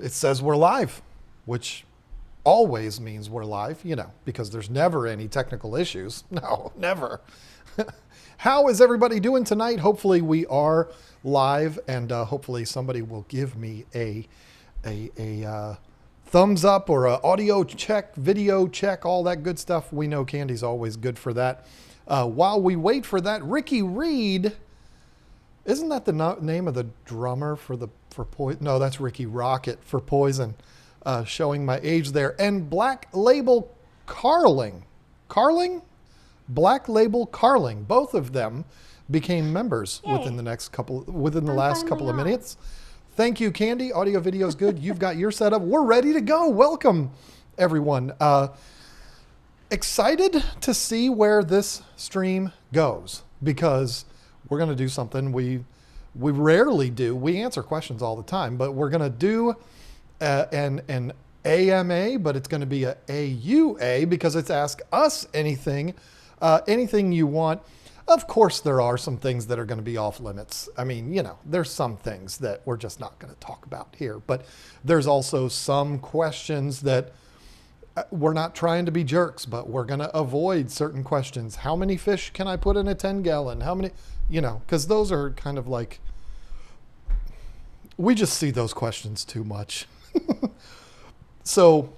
it says we're live, which always means we're live, because there's never any technical issues. No, never. How is everybody doing tonight? Hopefully we are live, and hopefully somebody will give me a thumbs up or a audio check, video check, all that good stuff. We know Candy's always good for that. While we wait for that, Ricky Reed, isn't that the name of the drummer for Poison? No, that's Ricky Rocket for Poison. Showing my age there. And Black Label Carling. Black Label Carling. Both of them became members within the last couple of minutes. Thank you, Candy. Audio, video is good. You've got your setup. We're ready to go. Welcome, everyone. Excited to see where this stream goes, because we're going to do something we rarely do. We answer questions all the time, but we're going to do an AMA, but it's going to be a AUA, because it's Ask Us Anything. Anything you want. Of course, there are some things that are going to be off limits. I mean, there's some things that we're just not going to talk about here, but there's also some questions that we're not trying to be jerks, but we're going to avoid certain questions. How many fish can I put in a 10-gallon? How many, because those are kind of like, we just see those questions too much. So,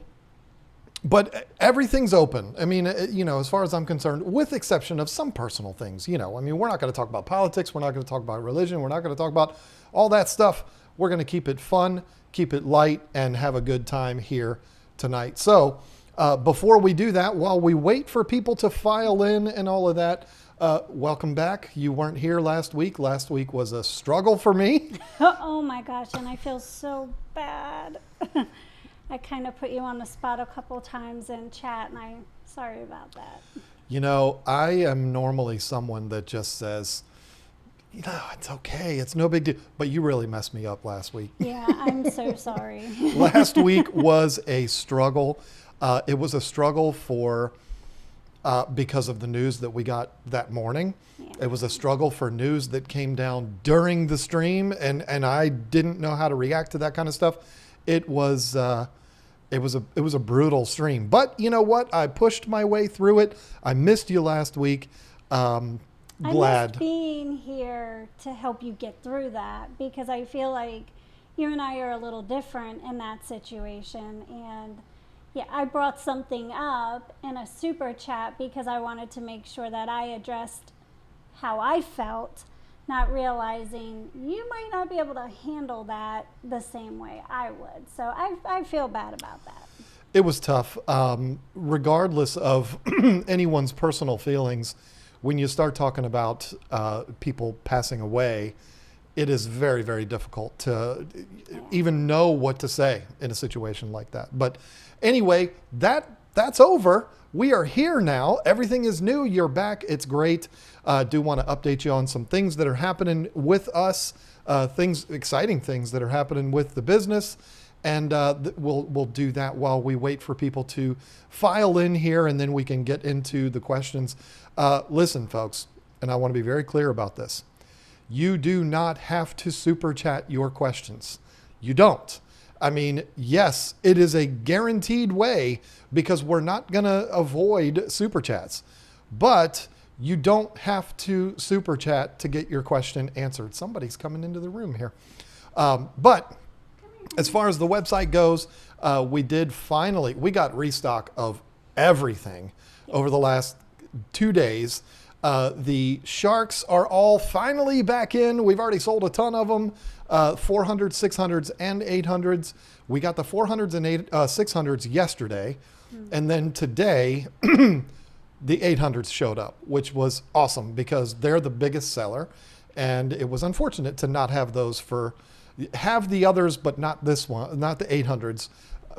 but everything's open. I mean, as far as I'm concerned, with exception of some personal things, we're not going to talk about politics. We're not going to talk about religion. We're not going to talk about all that stuff. We're going to keep it fun, keep it light, and have a good time here tonight. So before we do that, while we wait for people to file in and all of that, welcome back. You weren't here last week. Last week was a struggle for me. Oh my gosh, and I feel so bad. I kind of put you on the spot a couple times in chat, and I'm sorry about that. I am normally someone that just says, it's okay. It's no big deal. But you really messed me up last week. Yeah, I'm so sorry. Last week was a struggle. It was a struggle because of the news that we got that morning. Yeah. It was a struggle for news that came down during the stream, and I didn't know how to react to that kind of stuff. It was a brutal stream, but you know what? I pushed my way through it. I missed you last week. Glad. I miss being here to help you get through that, because I feel like you and I are a little different in that situation. And yeah, I brought something up in a super chat because I wanted to make sure that I addressed how I felt, not realizing you might not be able to handle that the same way I would. So I feel bad about that. It was tough. Regardless of anyone's personal feelings, when you start talking about people passing away, it is very, very difficult to even know what to say in a situation like that. But anyway, that's over. We are here now. Everything is new. You're back. It's great. Do want to update you on some things that are happening with us, exciting things that are happening with the business. And we'll do that while we wait for people to file in here, and then we can get into the questions. Listen, folks, and I want to be very clear about this. You do not have to super chat your questions. You don't. I mean, yes, it is a guaranteed way, because we're not going to avoid super chats, but you don't have to super chat to get your question answered. Somebody's coming into the room here. But as far as the website goes, we got restock of everything over the last 2 days. The sharks are all finally back in. We've already sold a ton of them, 400s, 600s, and 800s. We got the 400s and 600s yesterday. And then today, the 800s showed up, which was awesome because they're the biggest seller. And it was unfortunate to not have those have the others, but not this one, not the 800s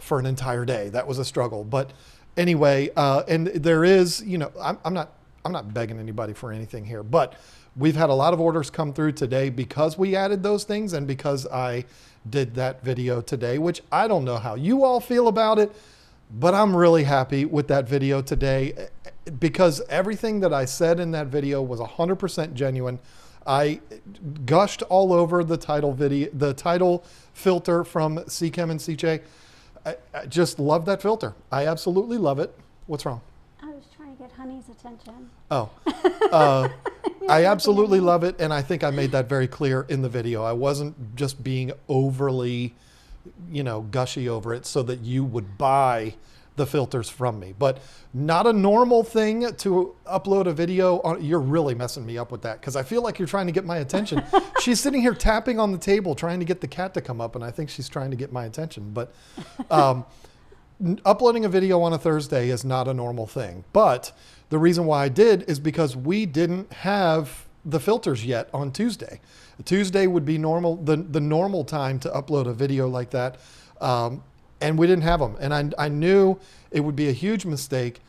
for an entire day. That was a struggle. But anyway, and there is, I'm not begging anybody for anything here, but we've had a lot of orders come through today because we added those things and because I did that video today, which I don't know how you all feel about it, but I'm really happy with that video today because everything that I said in that video was 100% genuine. I gushed all over the title filter from CChem and CJ. I just love that filter. I absolutely love it. What's wrong? I was trying to get Honey's attention. Oh, I absolutely love it, and I think I made that very clear in the video. I wasn't just being overly, gushy over it so that you would buy the filters from me. But not a normal thing to upload a video on. You're really messing me up with that because I feel like you're trying to get my attention. She's sitting here tapping on the table trying to get the cat to come up, and I think she's trying to get my attention. But uploading a video on a Thursday is not a normal thing. But the reason why I did is because we didn't have the filters yet on Tuesday. Tuesday would be normal, the normal time to upload a video like that. And we didn't have them. And I knew it would be a huge mistake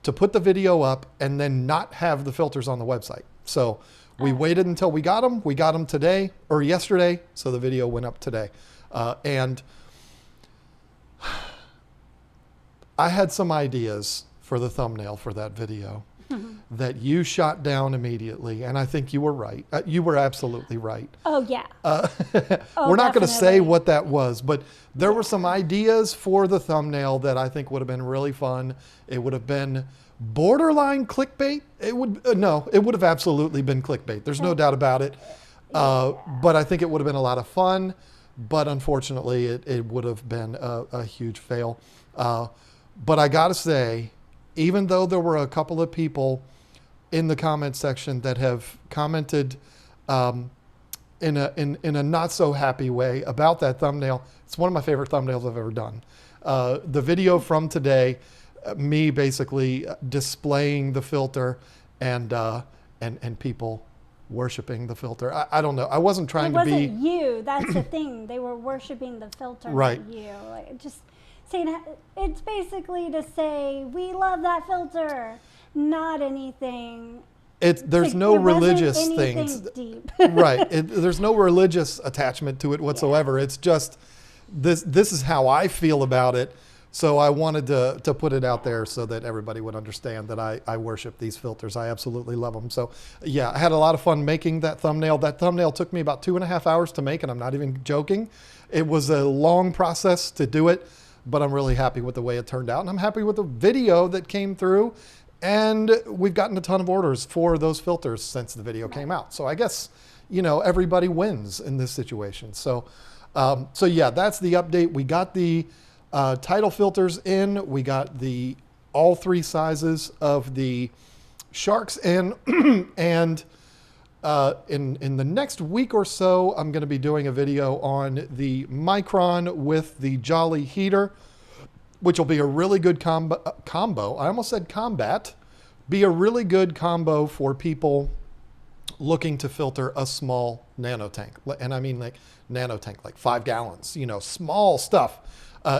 to put the video up and then not have the filters on the website. So we waited until we got them. We got them today or yesterday. So the video went up today. And I had some ideas for the thumbnail for that video that you shot down immediately. And I think you were right. You were absolutely right. Oh, yeah. We're not going to say what that was, but there were some ideas for the thumbnail that I think would have been really fun. It would have been borderline clickbait. It would have absolutely been clickbait. There's no doubt about it. But I think it would have been a lot of fun. But unfortunately, it would have been a huge fail. But I got to say, even though there were a couple of people in the comment section that have commented in a not so happy way about that thumbnail, it's one of my favorite thumbnails I've ever done. The video from today, me basically displaying the filter and people worshiping the filter. I don't know. I wasn't trying to be. It wasn't you. That's the thing. They were worshiping the filter, right? Not you. Like, just saying it's basically to say we love that filter, not anything. There's no religious things, deep. right? There's no religious attachment to it whatsoever. Yeah. It's just this is how I feel about it. So I wanted to put it out there so that everybody would understand that I worship these filters. I absolutely love them. So yeah, I had a lot of fun making that thumbnail. That thumbnail took me about 2.5 hours to make, and I'm not even joking. It was a long process to do it, but I'm really happy with the way it turned out. And I'm happy with the video that came through. And we've gotten a ton of orders for those filters since the video came out. So I guess, everybody wins in this situation. So yeah, that's the update. We got the title filters in. We got all 3 sizes of the sharks in. And in the next week or so, I'm going to be doing a video on the Micron with the Jolly heater, which will be a really good combo. I almost said combat. Be a really good combo for people looking to filter a small nano tank. And I mean like nano tank, like 5 gallons, small stuff.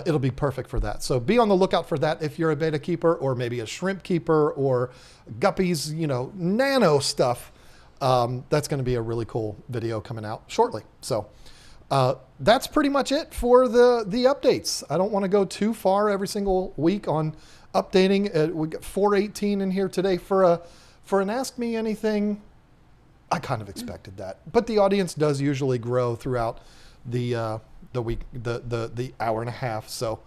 It'll be perfect for that. So be on the lookout for that if you're a beta keeper or maybe a shrimp keeper or guppies, nano stuff. That's going to be a really cool video coming out shortly. So that's pretty much it for the updates. I don't want to go too far every single week on updating. We got 418 in here today for an Ask Me Anything. I kind of expected that, but the audience does usually grow throughout the week, the hour and a half. So,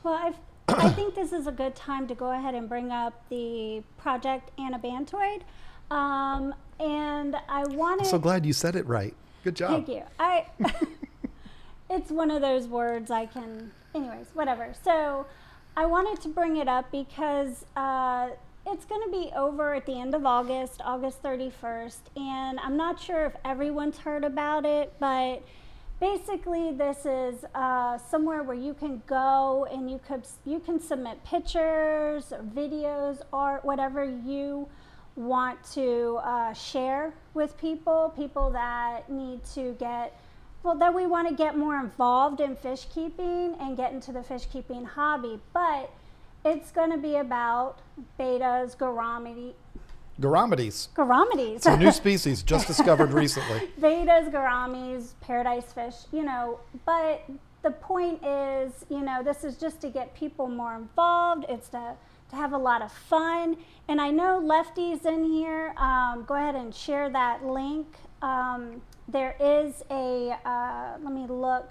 well, I think this is a good time to go ahead and bring up the Project Anabantoid. And I wanted. I'm so glad you said it right. Good job. Thank you. It's one of those words anyways, whatever. So I wanted to bring it up because it's going to be over at the end of August 31st. And I'm not sure if everyone's heard about it, but basically this is somewhere where you can go and you can submit pictures, videos, art, whatever you want to share with people that need to that we want to get more involved in fish keeping and get into the fish keeping hobby. But it's going to be about betas, gouramides. It's a new species just discovered recently. Betas, gouramis, paradise fish, but the point is, this is just to get people more involved. It's to have a lot of fun. And I know Lefty's in here. Go ahead and share that link. There is a, let me look,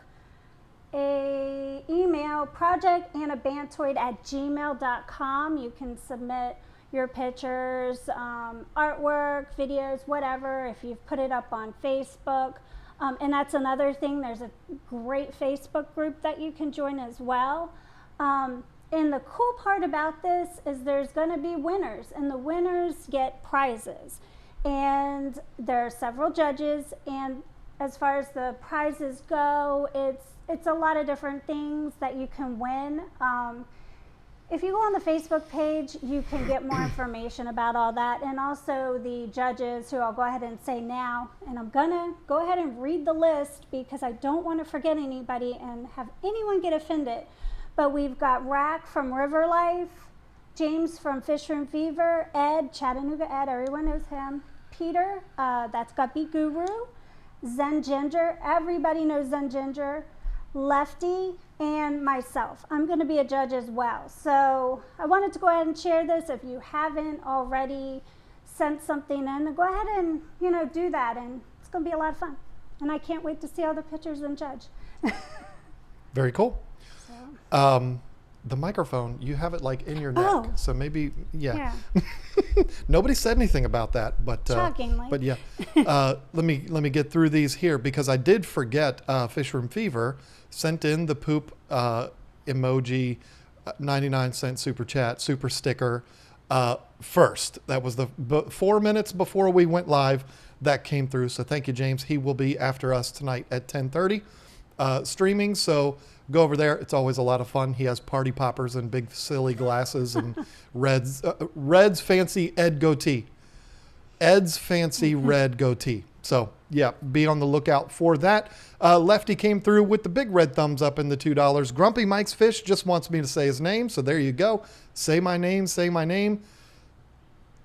a email, projectannabantoid@gmail.com. You can submit your pictures, artwork, videos, whatever, if you've put it up on Facebook. And that's another thing. There's a great Facebook group that you can join as well. And the cool part about this is there's going to be winners, and the winners get prizes. And there are several judges, and as far as the prizes go, it's a lot of different things that you can win. If you go on the Facebook page, you can get more information about all that, and also the judges, who I'll go ahead and say now. And I'm gonna go ahead and read the list because I don't want to forget anybody and have anyone get offended. But we've got Rack from River Life, James from Fisher and Fever, Ed, Chattanooga Ed, everyone knows him, Peter, that's Guppy Guru, Zen Ginger, everybody knows Zen Ginger, Lefty, and myself. I'm going to be a judge as well. So I wanted to go ahead and share this. If you haven't already sent something in, go ahead and, do that. And it's going to be a lot of fun. And I can't wait to see all the pictures and judge. Very cool. So. The microphone, you have it like in your neck. Oh. So maybe, yeah. Nobody said anything about that, but Shockingly. But yeah. Let me get through these here because I did forget Fisher and Fever sent in the poop emoji 99-cent super chat, super sticker first. That was the 4 minutes before we went live that came through. So thank you, James. He will be after us tonight at 10:30 streaming. So go over there. It's always a lot of fun. He has party poppers and big silly glasses and Red's fancy Ed goatee. Ed's fancy red goatee. So yeah, be on the lookout for that. Lefty came through with the big red thumbs up and the $2. Grumpy Mike's Fish just wants me to say his name. So there you go. Say my name, say my name.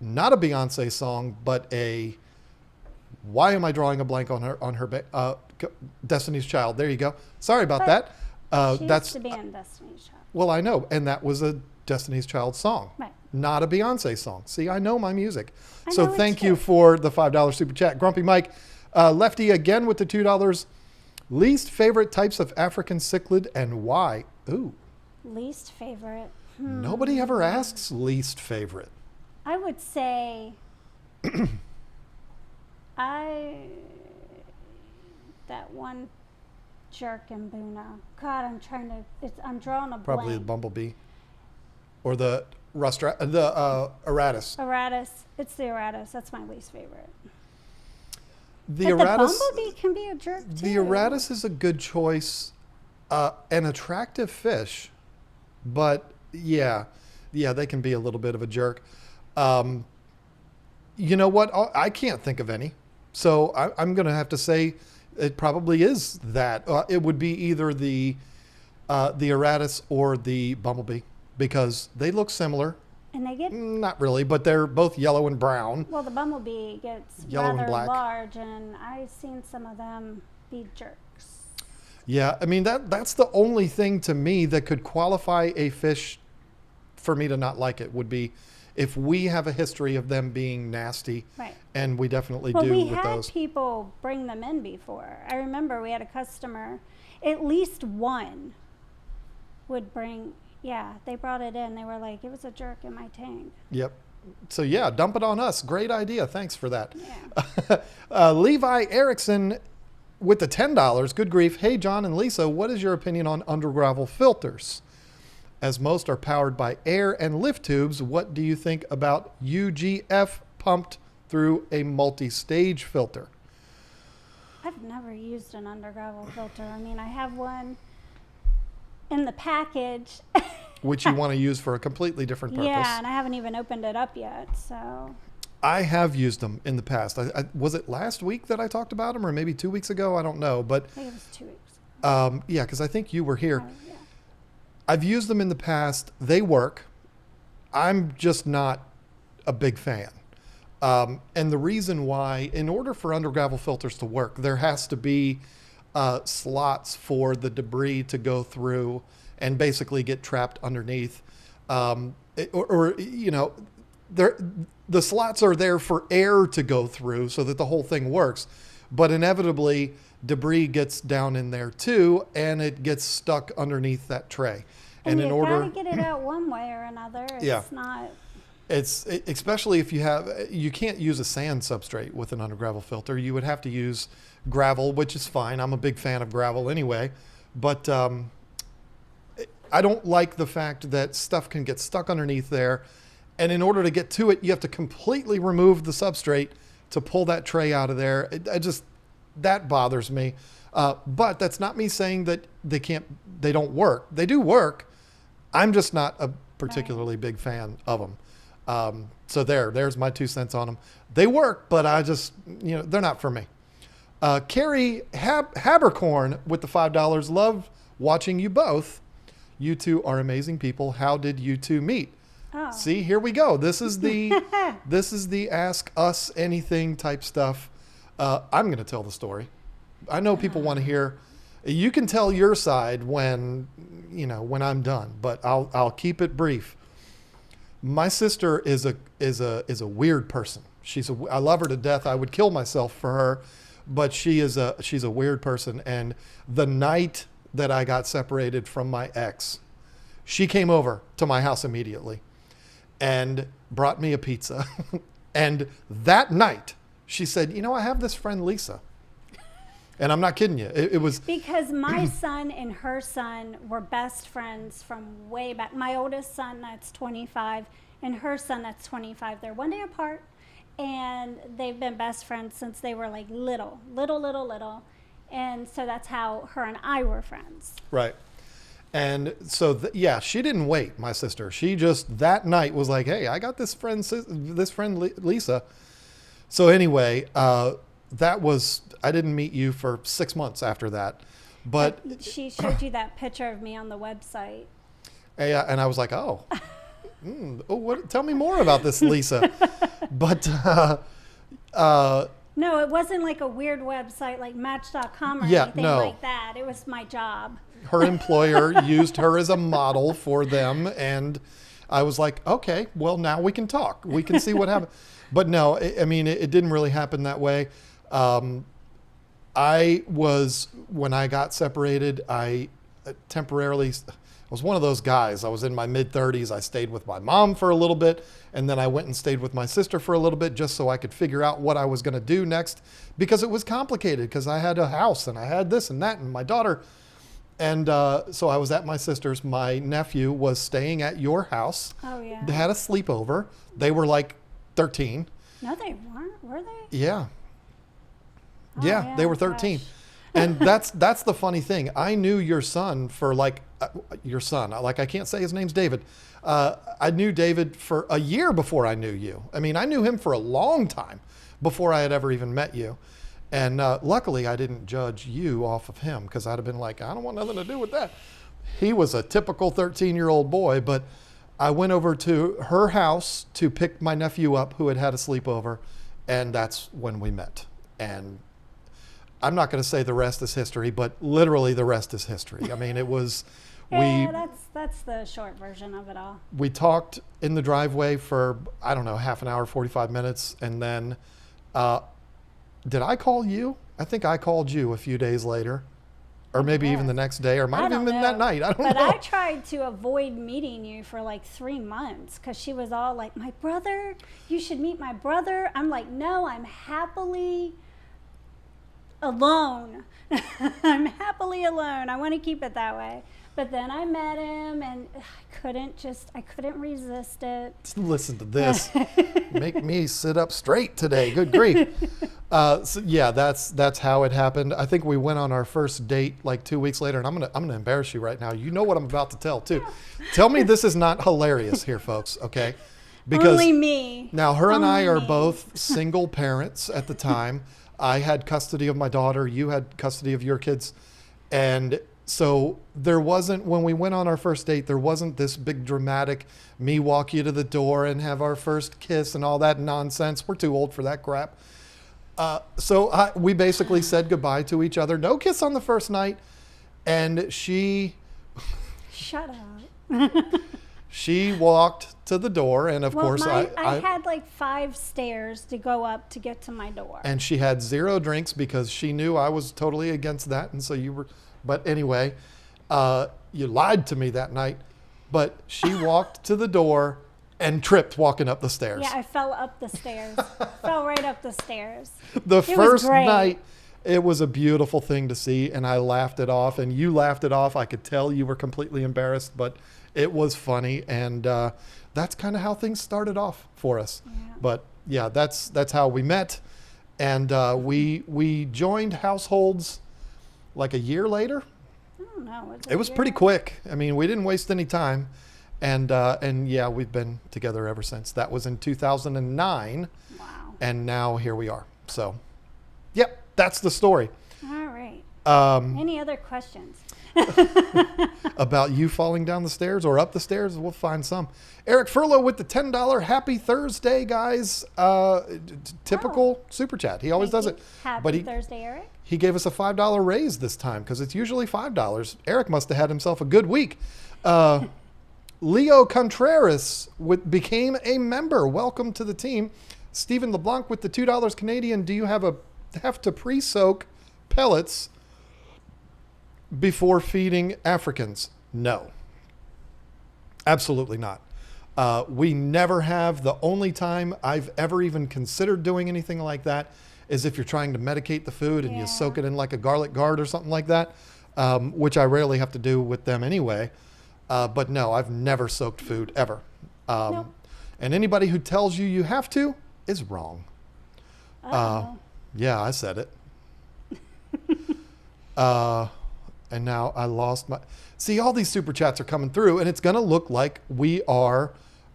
Not a Beyonce song, but why am I drawing a blank on her Destiny's Child? There you go. Sorry about that. She That's used to be in Destiny's Child. Well, I know, and that was a Destiny's Child song, Right. not a Beyonce song. See, I know my music. I So know it thank too. you for the $5 super chat, Grumpy Mike. Lefty again with the $2. Least favorite types of African cichlid and why? Ooh, Least favorite. nobody ever asks least favorite. I would say that one jerk in Buna. God, I'm drawing a Probably the blank. bumblebee or the Aratus. Aratus. It's the Aratus. That's my least favorite. The But Aratus. the bumblebee can be a jerk too. The Aratus is a good choice, an attractive fish, but yeah, they can be a little bit of a jerk. You know what? I can't think of any, so I'm going to have to say it probably is that. It would be either the Aratus or the bumblebee because they look similar. And they get, Not really, but they're both yellow and brown. well, the bumblebee gets Yellow and rather black. large, and I've seen some of them be jerks. Yeah, I mean that's the only thing to me that could qualify a fish for me to not like it would be if we have a history of them being nasty, Right. and we definitely Well, do we with had those. people bring them in before. I remember we had a customer, at least one would bring, they brought it in. They were like, it was a jerk in my tank. Yep. So yeah, dump it on us. Great idea. Thanks for that. Yeah. Levi Erickson with the $10. Good grief. Hey, John and Lisa, what is your opinion on undergravel filters? As most are powered by air and lift tubes, what do you think about UGF pumped through a multi-stage filter? I've never used an undergravel filter. I mean, I have one in the package. Which you want to use for a completely different purpose. Yeah, and I haven't even opened it up yet, so. I have used them in the past. Was it last week that I talked about them or maybe 2 weeks ago? I don't know. But I think it was 2 weeks. yeah, because I think you were here. Yeah. I've used them in the past. They work. I'm just not a big fan. And the reason why, in order for undergravel filters to work, there has to be slots for the debris to go through and basically get trapped underneath. or you know, the slots are there for air to go through so that the whole thing works. But inevitably, debris gets down in there too, and it gets stuck underneath that tray. And in you order, gotta get it out one way or another. It's Yeah. not. Especially if you can't use a sand substrate with an under gravel filter. You would have to use gravel, which is fine. I'm a big fan of gravel anyway, but I don't like the fact that stuff can get stuck underneath there. And in order to get to it, you have to completely remove the substrate to pull that tray out of there. That bothers me. But that's not me saying that they don't work. They do work. I'm just not a particularly big fan of them. So there's my 2 cents on them. They work, but they're not for me. Carrie Habercorn with the $5. Love watching you both. You two are amazing people. How did you two meet? Oh. See, here we go. This is the ask us anything type stuff. I'm going to tell the story. I know people want to hear. You can tell your side when I'm done, but I'll keep it brief. My sister is a weird person. I love her to death. I would kill myself for her, but she's a weird person. And the night that I got separated from my ex, she came over to my house immediately and brought me a pizza. And that night she said, I have this friend Lisa. And I'm not kidding you. It was because my son and her son were best friends from way back. My oldest son, that's 25, and her son, that's 25. They're 1 day apart, and they've been best friends since they were like little. And so that's how her and I were friends. Right. And so, she didn't wait, my sister. She just that night was like, hey, I got this friend Lisa. So anyway, I didn't meet you for 6 months after that, but she showed you that picture of me on the website. And I was like, tell me more about this Lisa. But no, it wasn't like a weird website like Match.com or anything like that. It was my job. Her employer used her as a model for them, and I was like, okay, well, now we can talk. We can see what happened. But no, it didn't really happen that way. When I got separated, I was one of those guys. I was in my mid-30s. I stayed with my mom for a little bit, and then I went and stayed with my sister for a little bit just so I could figure out what I was going to do next, because it was complicated, because I had a house and I had this and that and my daughter. And so I was at my sister's. My nephew was staying at your house. Oh, yeah. They had a sleepover. They were like 13. No, they weren't, were they? Yeah. Oh, yeah, they were 13. Gosh. And that's the funny thing. I knew your son for your son. I can't say his name's David. I knew David for a year before I knew you. I knew him for a long time before I had ever even met you. And luckily I didn't judge you off of him, because I'd have been like, I don't want nothing to do with that. He was a typical 13-year-old boy, but I went over to her house to pick my nephew up who had a sleepover, and that's when we met. And I'm not going to say the rest is history, but literally the rest is history. It was... that's the short version of it all. We talked in the driveway for, I don't know, half an hour, 45 minutes, and then... did I call you? I think I called you a few days later. Or maybe even the next day, or might have even been that night. I don't know. But I tried to avoid meeting you for like 3 months, because she was all like, my brother, you should meet my brother. I'm like, no, I'm happily alone. I'm happily alone. I want to keep it that way. But then I met him, and I couldn't resist it. Listen to this. Make me sit up straight today. Good grief. That's how it happened. I think we went on our first date like 2 weeks later, and I'm gonna embarrass you right now. You know what I'm about to tell too. Tell me this is not hilarious here, folks. Okay, because only me. Now her and I are both single parents at the time. I had custody of my daughter. You had custody of your kids, and so there wasn't, when we went on our first date, there wasn't this big dramatic, me walk you to the door and have our first kiss and all that nonsense. We're too old for that crap. So we basically said goodbye to each other. No kiss on the first night. And she... Shut up. She walked to the door, and of course I had like 5 stairs to go up to get to my door. And she had 0 drinks because she knew I was totally against that, and so you were. But anyway, you lied to me that night. But she walked to the door and tripped walking up the stairs. Yeah, I fell up the stairs. Fell right up the stairs. The first night, it was a beautiful thing to see, and I laughed it off, and you laughed it off. I could tell you were completely embarrassed, but it was funny, and that's kind of how things started off for us. Yeah. But yeah, that's how we met, and we joined households like a year later. I don't know. It was pretty quick. I mean, we didn't waste any time, and yeah, we've been together ever since. That was in 2009, Wow. and now here we are. So, yep, that's the story. All right. Any other questions? About you falling down the stairs or up the stairs? We'll find some. Eric Furlow with the $10 Happy Thursday, guys. Typical super chat. He always does it. Happy Thursday, Eric. He gave us a $5 raise this time because it's usually $5. Eric must have had himself a good week. Leo Contreras became a member. Welcome to the team. Stephen LeBlanc with the $2 Canadian. Do you have to pre-soak pellets before feeding Africans? No, absolutely not. We never have. The only time I've ever even considered doing anything like that is if you're trying to medicate the food and you soak it in like a garlic guard or something like that, which I rarely have to do with them anyway. But no, I've never soaked food ever. Nope. And anybody who tells you have to is wrong. Yeah, I said it. And now I lost my... See, all these super chats are coming through, and it's going to look like we are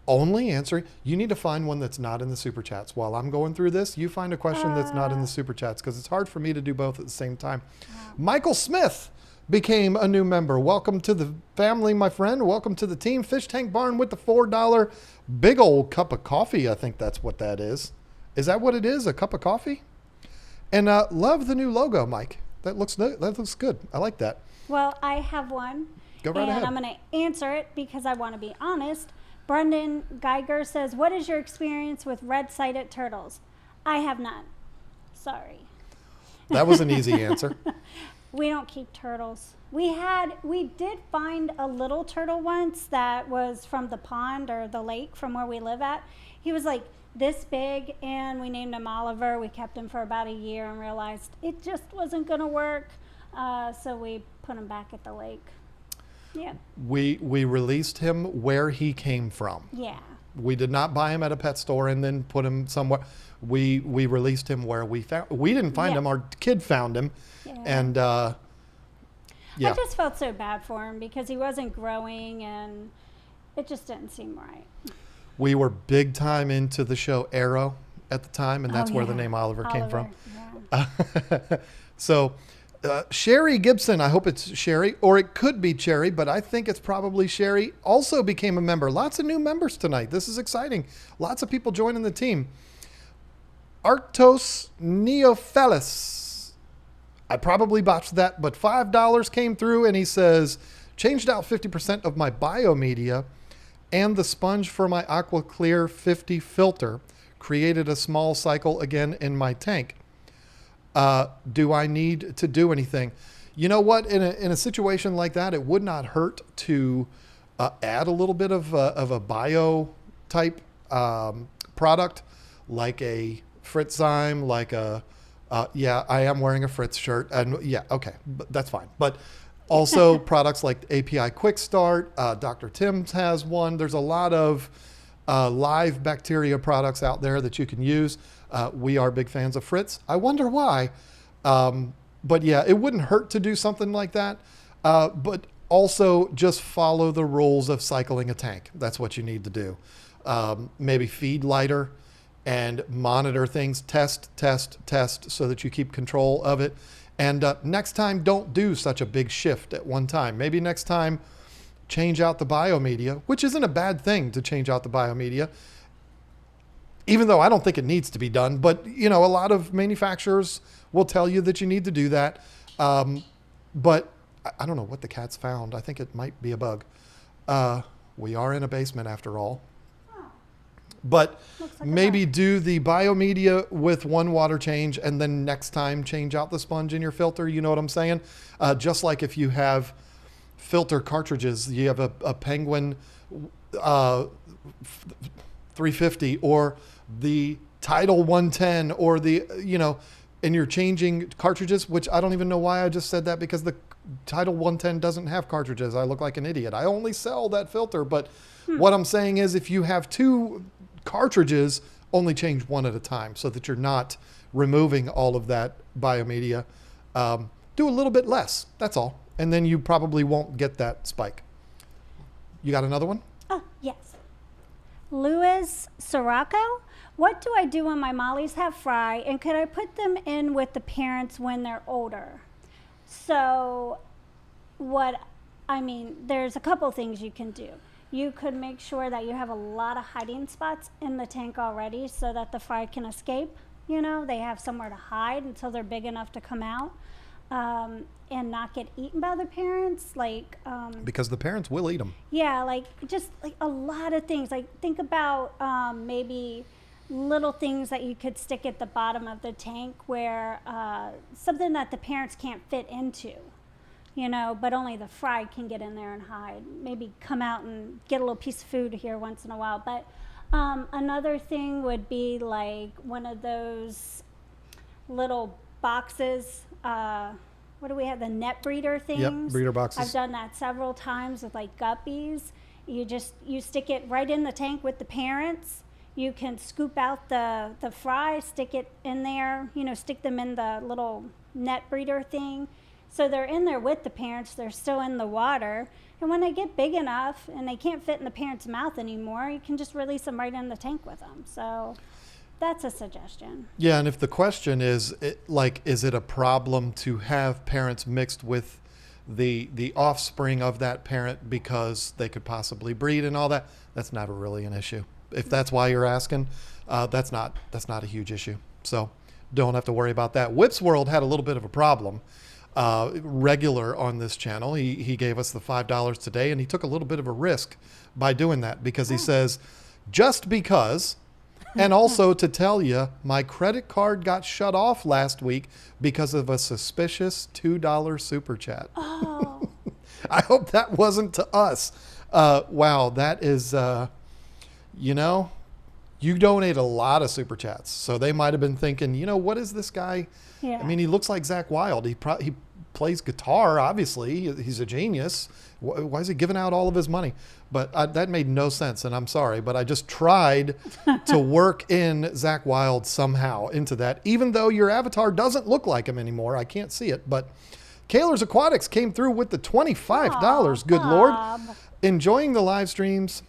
only answering... You need to find one that's not in the super chats. While I'm going through this, you find a question that's not in the super chats, because it's hard for me to do both at the same time. Wow. Michael Smith became a new member. Welcome to the family, my friend. Welcome to the team. Fish Tank Barn with the $4 big old cup of coffee. I think that's what that is. Is that what it is? A cup of coffee? And love the new logo, Mike. That looks good. I like that. Well, I have one. Go right ahead. And I'm going to answer it because I want to be honest. Brendan Geiger says, what is your experience with red-sided turtles? I have none. Sorry. That was an easy answer. We don't keep turtles. We did find a little turtle once that was from the pond or the lake from where we live at. He was like this big, and we named him Oliver. We kept him for about a year and realized it just wasn't going to work. So we put him back at the lake. Yeah. We released him where he came from. Yeah. We did not buy him at a pet store and then put him somewhere. We released him where we found. We didn't find him. Our kid found him. Yeah. And I just felt so bad for him because he wasn't growing and it just didn't seem right. We were big time into the show Arrow at the time, and that's where the name Oliver came from. Yeah. So Sherry Gibson, I hope it's Sherry, or it could be Cherry, but I think it's probably Sherry, also became a member. Lots of new members tonight. This is exciting. Lots of people joining the team. Arctos Neophelis. I probably botched that, but $5 came through, and he says, changed out 50% of my biomedia and the sponge for my Aqua Clear 50 filter. Created a small cycle again in my tank. Do I need to do anything? You know what? In a situation like that, it would not hurt to add a little bit of a bio type product, like a Fritzzyme, like a I am wearing a Fritz shirt, and okay, but that's fine. But also products like API Quick Start, Dr. Tim's has one. There's a lot of live bacteria products out there that you can use. We are big fans of Fritz. I wonder why. But yeah, it wouldn't hurt to do something like that. But also just follow the rules of cycling a tank. That's what you need to do. Maybe feed lighter and monitor things, test, so that you keep control of it. And next time, don't do such a big shift at one time. Maybe next time, change out the biomedia, which isn't a bad thing to change out the biomedia, even though I don't think it needs to be done. But, a lot of manufacturers will tell you that you need to do that. But I don't know what the cat's found. I think it might be a bug. We are in a basement after all. But Looks like a maybe do the biomedia with one water change and then next time change out the sponge in your filter. You know what I'm saying? Just like if you have filter cartridges, you have a Penguin 350 or the Tidal 110 or the, and you're changing cartridges, which I don't even know why I just said that because the Tidal 110 doesn't have cartridges. I look like an idiot. I only sell that filter. But what I'm saying is if you have two cartridges, only change one at a time so that you're not removing all of that biomedia. Do a little bit less. That's all. And then you probably won't get that spike. You got another one? Oh, yes. Louis Sirocco. What do I do when my mollies have fry, and could I put them in with the parents when they're older? So there's a couple things you can do. You could make sure that you have a lot of hiding spots in the tank already so that the fry can escape. They have somewhere to hide until they're big enough to come out and not get eaten by the parents. Because the parents will eat them. Yeah, just a lot of things. Think about maybe little things that you could stick at the bottom of the tank where something that the parents can't fit into. But only the fry can get in there and hide. Maybe come out and get a little piece of food here once in a while. But another thing would be like one of those little boxes. What do we have? The net breeder things. Yep, breeder boxes. I've done that several times with guppies. You stick it right in the tank with the parents. You can scoop out the fry, stick it in there. Stick them in the little net breeder thing. So they're in there with the parents. They're still in the water. And when they get big enough and they can't fit in the parent's mouth anymore, you can just release them right in the tank with them. So that's a suggestion. Yeah, and if the question is, is it a problem to have parents mixed with the offspring of that parent because they could possibly breed and all that? That's not really an issue. If that's why you're asking, that's not a huge issue. So don't have to worry about that. Whip's World had a little bit of a problem. Regular on this channel. He gave us the $5 today, and he took a little bit of a risk by doing that because he says, just because, and also to tell you, my credit card got shut off last week because of a suspicious $2 super chat. Oh. I hope that wasn't to us. Wow, that is, you donate a lot of super chats. So they might have been thinking, what is this guy? Yeah. I mean, he looks like Zach Wilde. He plays guitar, obviously. He's a genius. Why is he giving out all of his money? But that made no sense, and I'm sorry. But I just tried to work in Zach Wilde somehow into that, even though your avatar doesn't look like him anymore. I can't see it. But Kaler's Aquatics came through with the $25. Good Lord. Enjoying the live streams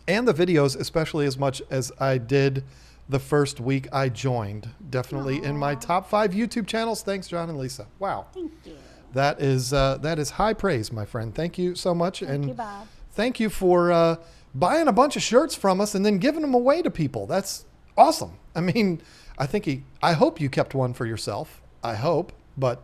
and the videos, especially as much as I did the first week I joined. Definitely in my top 5 YouTube channels. Thanks, John and Lisa. Wow. Thank you. That is high praise, my friend. Thank you so much. Thank you, Bob. Thank you for buying a bunch of shirts from us and then giving them away to people. That's awesome. I mean, I hope you kept one for yourself. I hope. But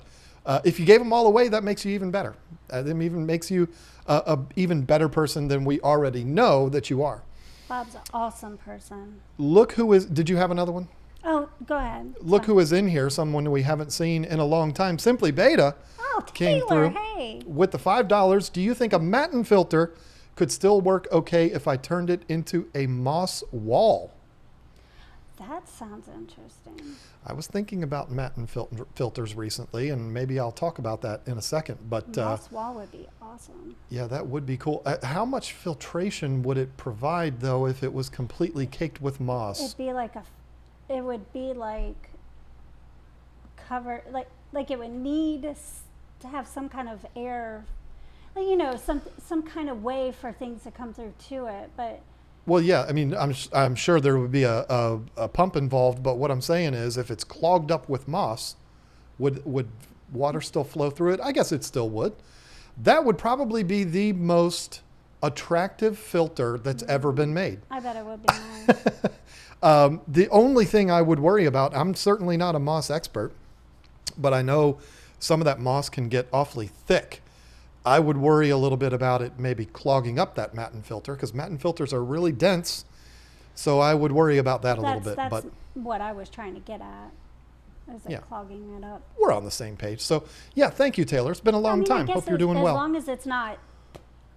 if you gave them all away, that makes you even better. That even makes you a even better person than we already know that you are. Bob's an awesome person. Look who is, did you have another one? Oh, go ahead. Look who is in here, someone we haven't seen in a long time. Simply Beta came Taylor, through hey. with the $5. Do you think a Matten filter could still work okay if I turned it into a moss wall? That sounds interesting. I was thinking about Matten filters recently, and maybe I'll talk about that in a second. But Moss wall would be awesome. Yeah, that would be cool. How much filtration would it provide, though, if it was completely caked with moss? It would be like covered, like it would need to have some kind of air, some kind of way for things to come through to it. But well, yeah, I mean, I'm sure there would be a pump involved, but what I'm saying is if it's clogged up with moss, would water still flow through it? I guess it still would. That would probably be the most attractive filter that's ever been made. I bet it would be nice. The only thing I would worry about, I'm certainly not a moss expert, but I know some of that moss can get awfully thick. I would worry a little bit about it maybe clogging up that Matten filter because Matten filters are really dense So I would worry about that a little bit. That's But what I was trying to get at. I was like Yeah. clogging it up. we're on the same page. So yeah, thank you, Taylor. It's been a long I time. guess Hope you're doing as well. long as it's not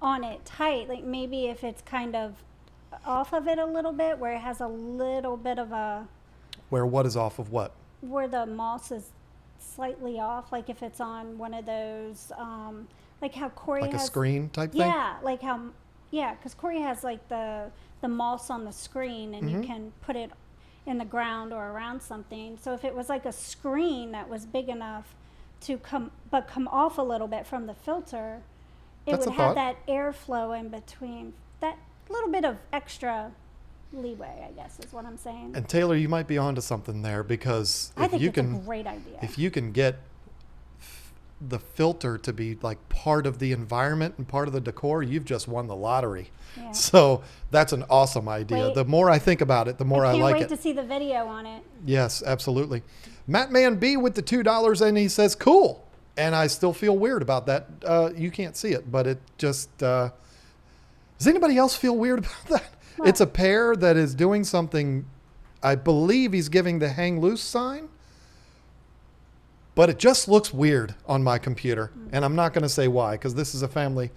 on it tight, like maybe if it's kind of off of it a little bit, where it has a little bit of a, Where what is off of what? where the moss is slightly off, like if it's on one of those, like how Corey Like a has. screen type thing? Yeah, like how, yeah, because Corey has like the moss on the screen, and Mm-hmm. you can put it in the ground or around something. So if it was like a screen that was big enough to come off a little bit from the filter, it That's would a have thought. that airflow in between. That little bit of extra leeway, I guess, is what I'm saying. And Taylor, you might be onto something there, because I if think you it's can a great idea. if you can get the filter to be like part of the environment and part of the decor, you've just won the lottery. Yeah. So that's an awesome idea. Wait. The more I think about it, the more I can't like wait it. to see the video on it. Yes, absolutely. Mattman B with the $2, and he says, cool. And I still feel weird about that. You can't see it, but it just, does anybody else feel weird about that? What? It's a pair that is doing something. I believe he's giving the hang loose sign, but it just looks weird on my computer. And I'm not going to say why, because this is a family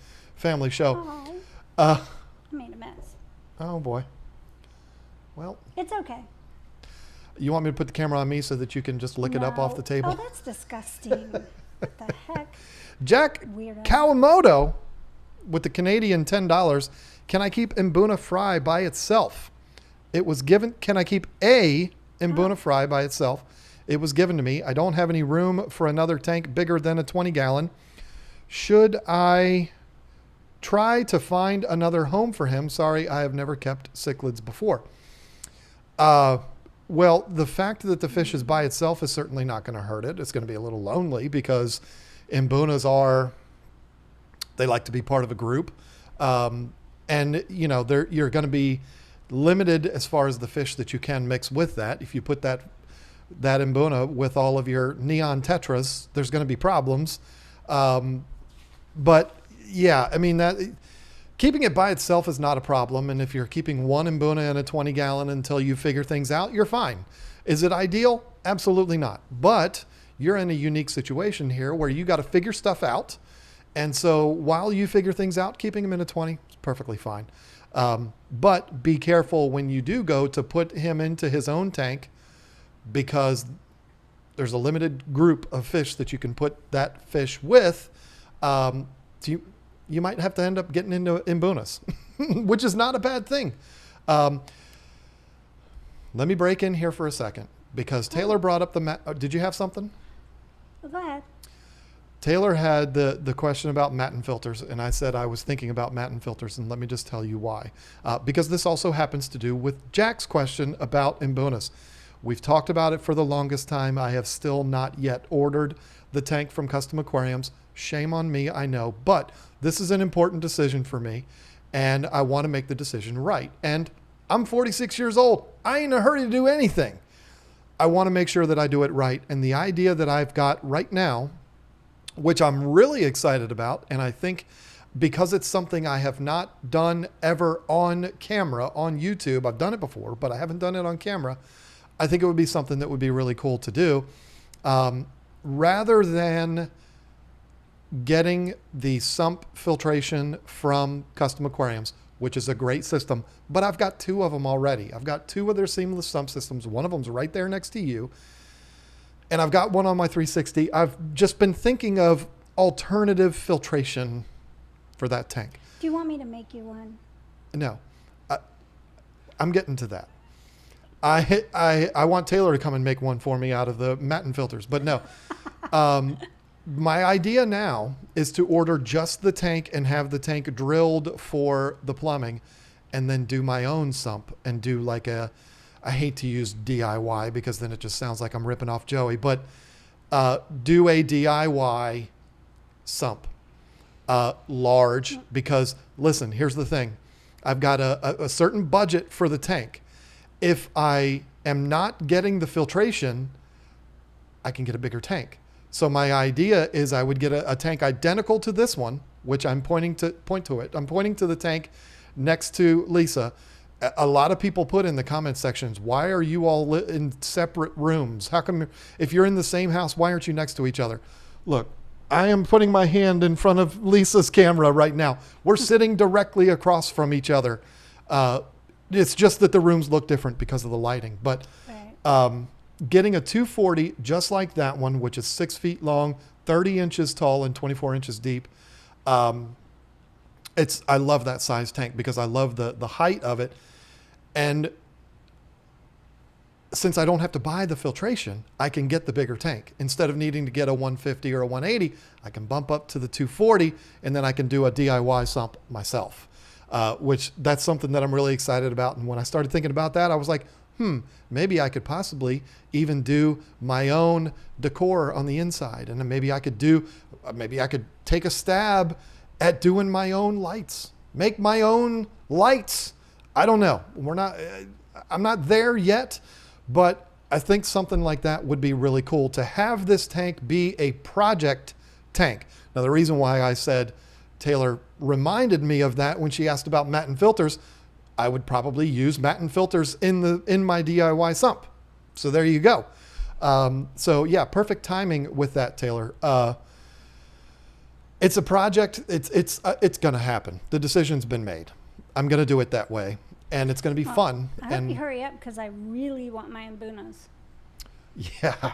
show. Oh, Uh, I made a mess. oh boy. Well, It's okay. you want me to put the camera on me so that you can just lick it up off the No. table? Oh, that's disgusting. What the heck? Jack Weirdo. Kawamoto with the Canadian $10. Can I keep Mbuna fry by itself? It was given. Can I keep a Mbuna fry by itself? It was given to me. I don't have any room for another tank bigger than a 20-gallon. Should I try to find another home for him? Sorry, I have never kept cichlids before. Well, the fact that the fish is by itself is certainly not going to hurt it. It's going to be a little lonely, because Mbunas they like to be part of a group. And, you know, you're going to be limited as far as the fish that you can mix with that. If you put that Mbuna with all of your neon tetras, there's going to be problems. But yeah, I mean, that keeping it by itself is not a problem. And if you're keeping one Mbuna in a 20-gallon until you figure things out, you're fine. Is it ideal? Absolutely not. But you're in a unique situation here where you got to figure stuff out. And so while you figure things out, keeping him in a 20 is perfectly fine. But be careful when you do go to put him into his own tank, because there's a limited group of fish that you can put that fish with. So you might have to end up getting into Mbunas, which is not a bad thing. Let me break in here for a second, because Taylor brought up did you have something? Go ahead. Taylor had the question about matin filters, and I said I was thinking about matin filters, and let me just tell you why. Because this also happens to do with Jack's question about Mbunas. We've talked about it for the longest time. I have still not yet ordered the tank from Custom Aquariums. Shame on me, I know, but this is an important decision for me, and I want to make the decision right. And I'm 46 years old. I ain't in a hurry to do anything. I want to make sure that I do it right. And the idea that I've got right now, which I'm really excited about, and I think because it's something I have not done ever on camera, on YouTube. I've done it before, but I haven't done it on camera. I think it would be something that would be really cool to do. Rather than getting the sump filtration from Custom Aquariums, which is a great system, but I've got two of them already. I've got two of their seamless sump systems. One of them's right there next to you. And I've got one on my 360. I've just been thinking of alternative filtration for that tank. Do you want me to make you one? No, I'm getting to that. I want Taylor to come and make one for me out of the matin filters, but no. My idea now is to order just the tank and have the tank drilled for the plumbing, and then do my own sump and do like I hate to use DIY because then it just sounds like I'm ripping off Joey, but do a DIY sump, large, because listen, here's the thing. I've got a certain budget for the tank. If I am not getting the filtration, I can get a bigger tank. So my idea is I would get a tank identical to this one, which I'm point to it. I'm pointing to the tank next to Lisa. A lot of people put in the comment sections, why are you all in separate rooms? How come, if you're in the same house, why aren't you next to each other? Look, I am putting my hand in front of Lisa's camera right now. We're sitting directly across from each other. It's just that the rooms look different because of the lighting. But Right. getting a 240 just like that one, which is 6 feet long, 30 inches tall, and 24 inches deep. I love that size tank because I love the height of it. And since I don't have to buy the filtration, I can get the bigger tank. Instead of needing to get a 150 or a 180, I can bump up to the 240, and then I can do a DIY sump myself, which that's something that I'm really excited about. And when I started thinking about that, I was like, maybe I could possibly even do my own decor on the inside. And then maybe I could take a stab at doing my own lights, make my own lights. I don't know. I'm not there yet, but I think something like that would be really cool to have this tank be a project tank. Now, the reason why I said Taylor reminded me of that when she asked about Matten filters, I would probably use Matten filters in my DIY sump. So there you go. So yeah, perfect timing with that, Taylor. It's a project. It's going to happen. The decision's been made. I'm going to do it that way, and it's going to be fun. I hope you hurry up because I really want my Mbunas. Yeah.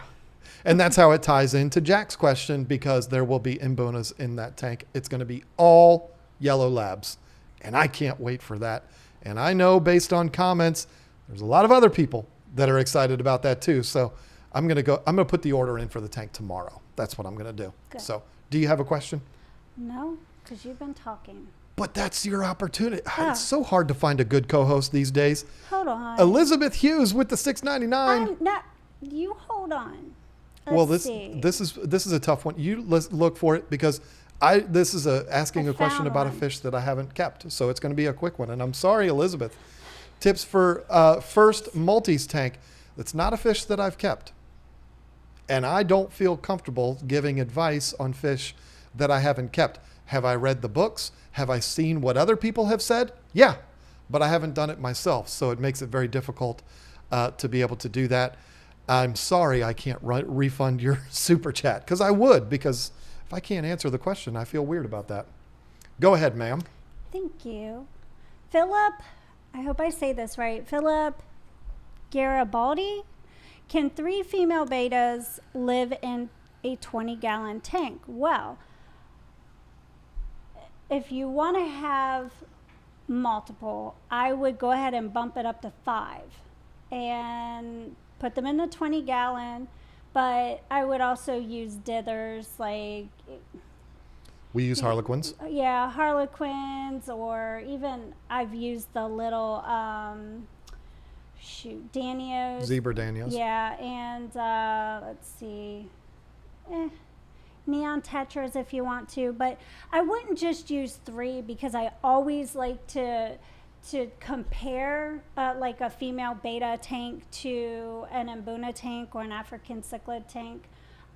And that's how it ties into Jack's question, because there will be Mbunas in that tank. It's going to be all yellow labs, and I can't wait for that. And I know based on comments, there's a lot of other people that are excited about that too. So I'm going to put the order in for the tank tomorrow. That's what I'm going to do. Good. So do you have a question? No, because you've been talking. But that's your opportunity. Oh. It's so hard to find a good co-host these days. Hold on. Elizabeth Hughes with the $6.99. You hold on. Let's see. this is a tough one. You look for it, because this is asking a question found about a one. fish that I haven't kept. So it's going to be a quick one. And I'm sorry, Elizabeth. Tips for first Maltese tank. It's not a fish that I've kept. And I don't feel comfortable giving advice on fish that I haven't kept. Have I read the books? Have I seen what other people have said? Yeah, but I haven't done it myself. So it makes it very difficult to be able to do that. I'm sorry I can't refund your super chat, because I would, because if I can't answer the question, I feel weird about that. Go ahead, ma'am. Thank you. Philip, I hope I say this right. Philip Garibaldi, can 3 female betas live in a 20-gallon tank? Well, if you want to have multiple, I would go ahead and bump it up to 5 and put them in the 20-gallon, but I would also use dithers, like, We use Harlequins. yeah, Harlequins, or even I've used the little, Danios. Zebra Daniels. Yeah, and let's see, neon tetras if you want to, but I wouldn't just use 3, because I always like to compare like a female beta tank to an Mbuna tank or an African cichlid tank.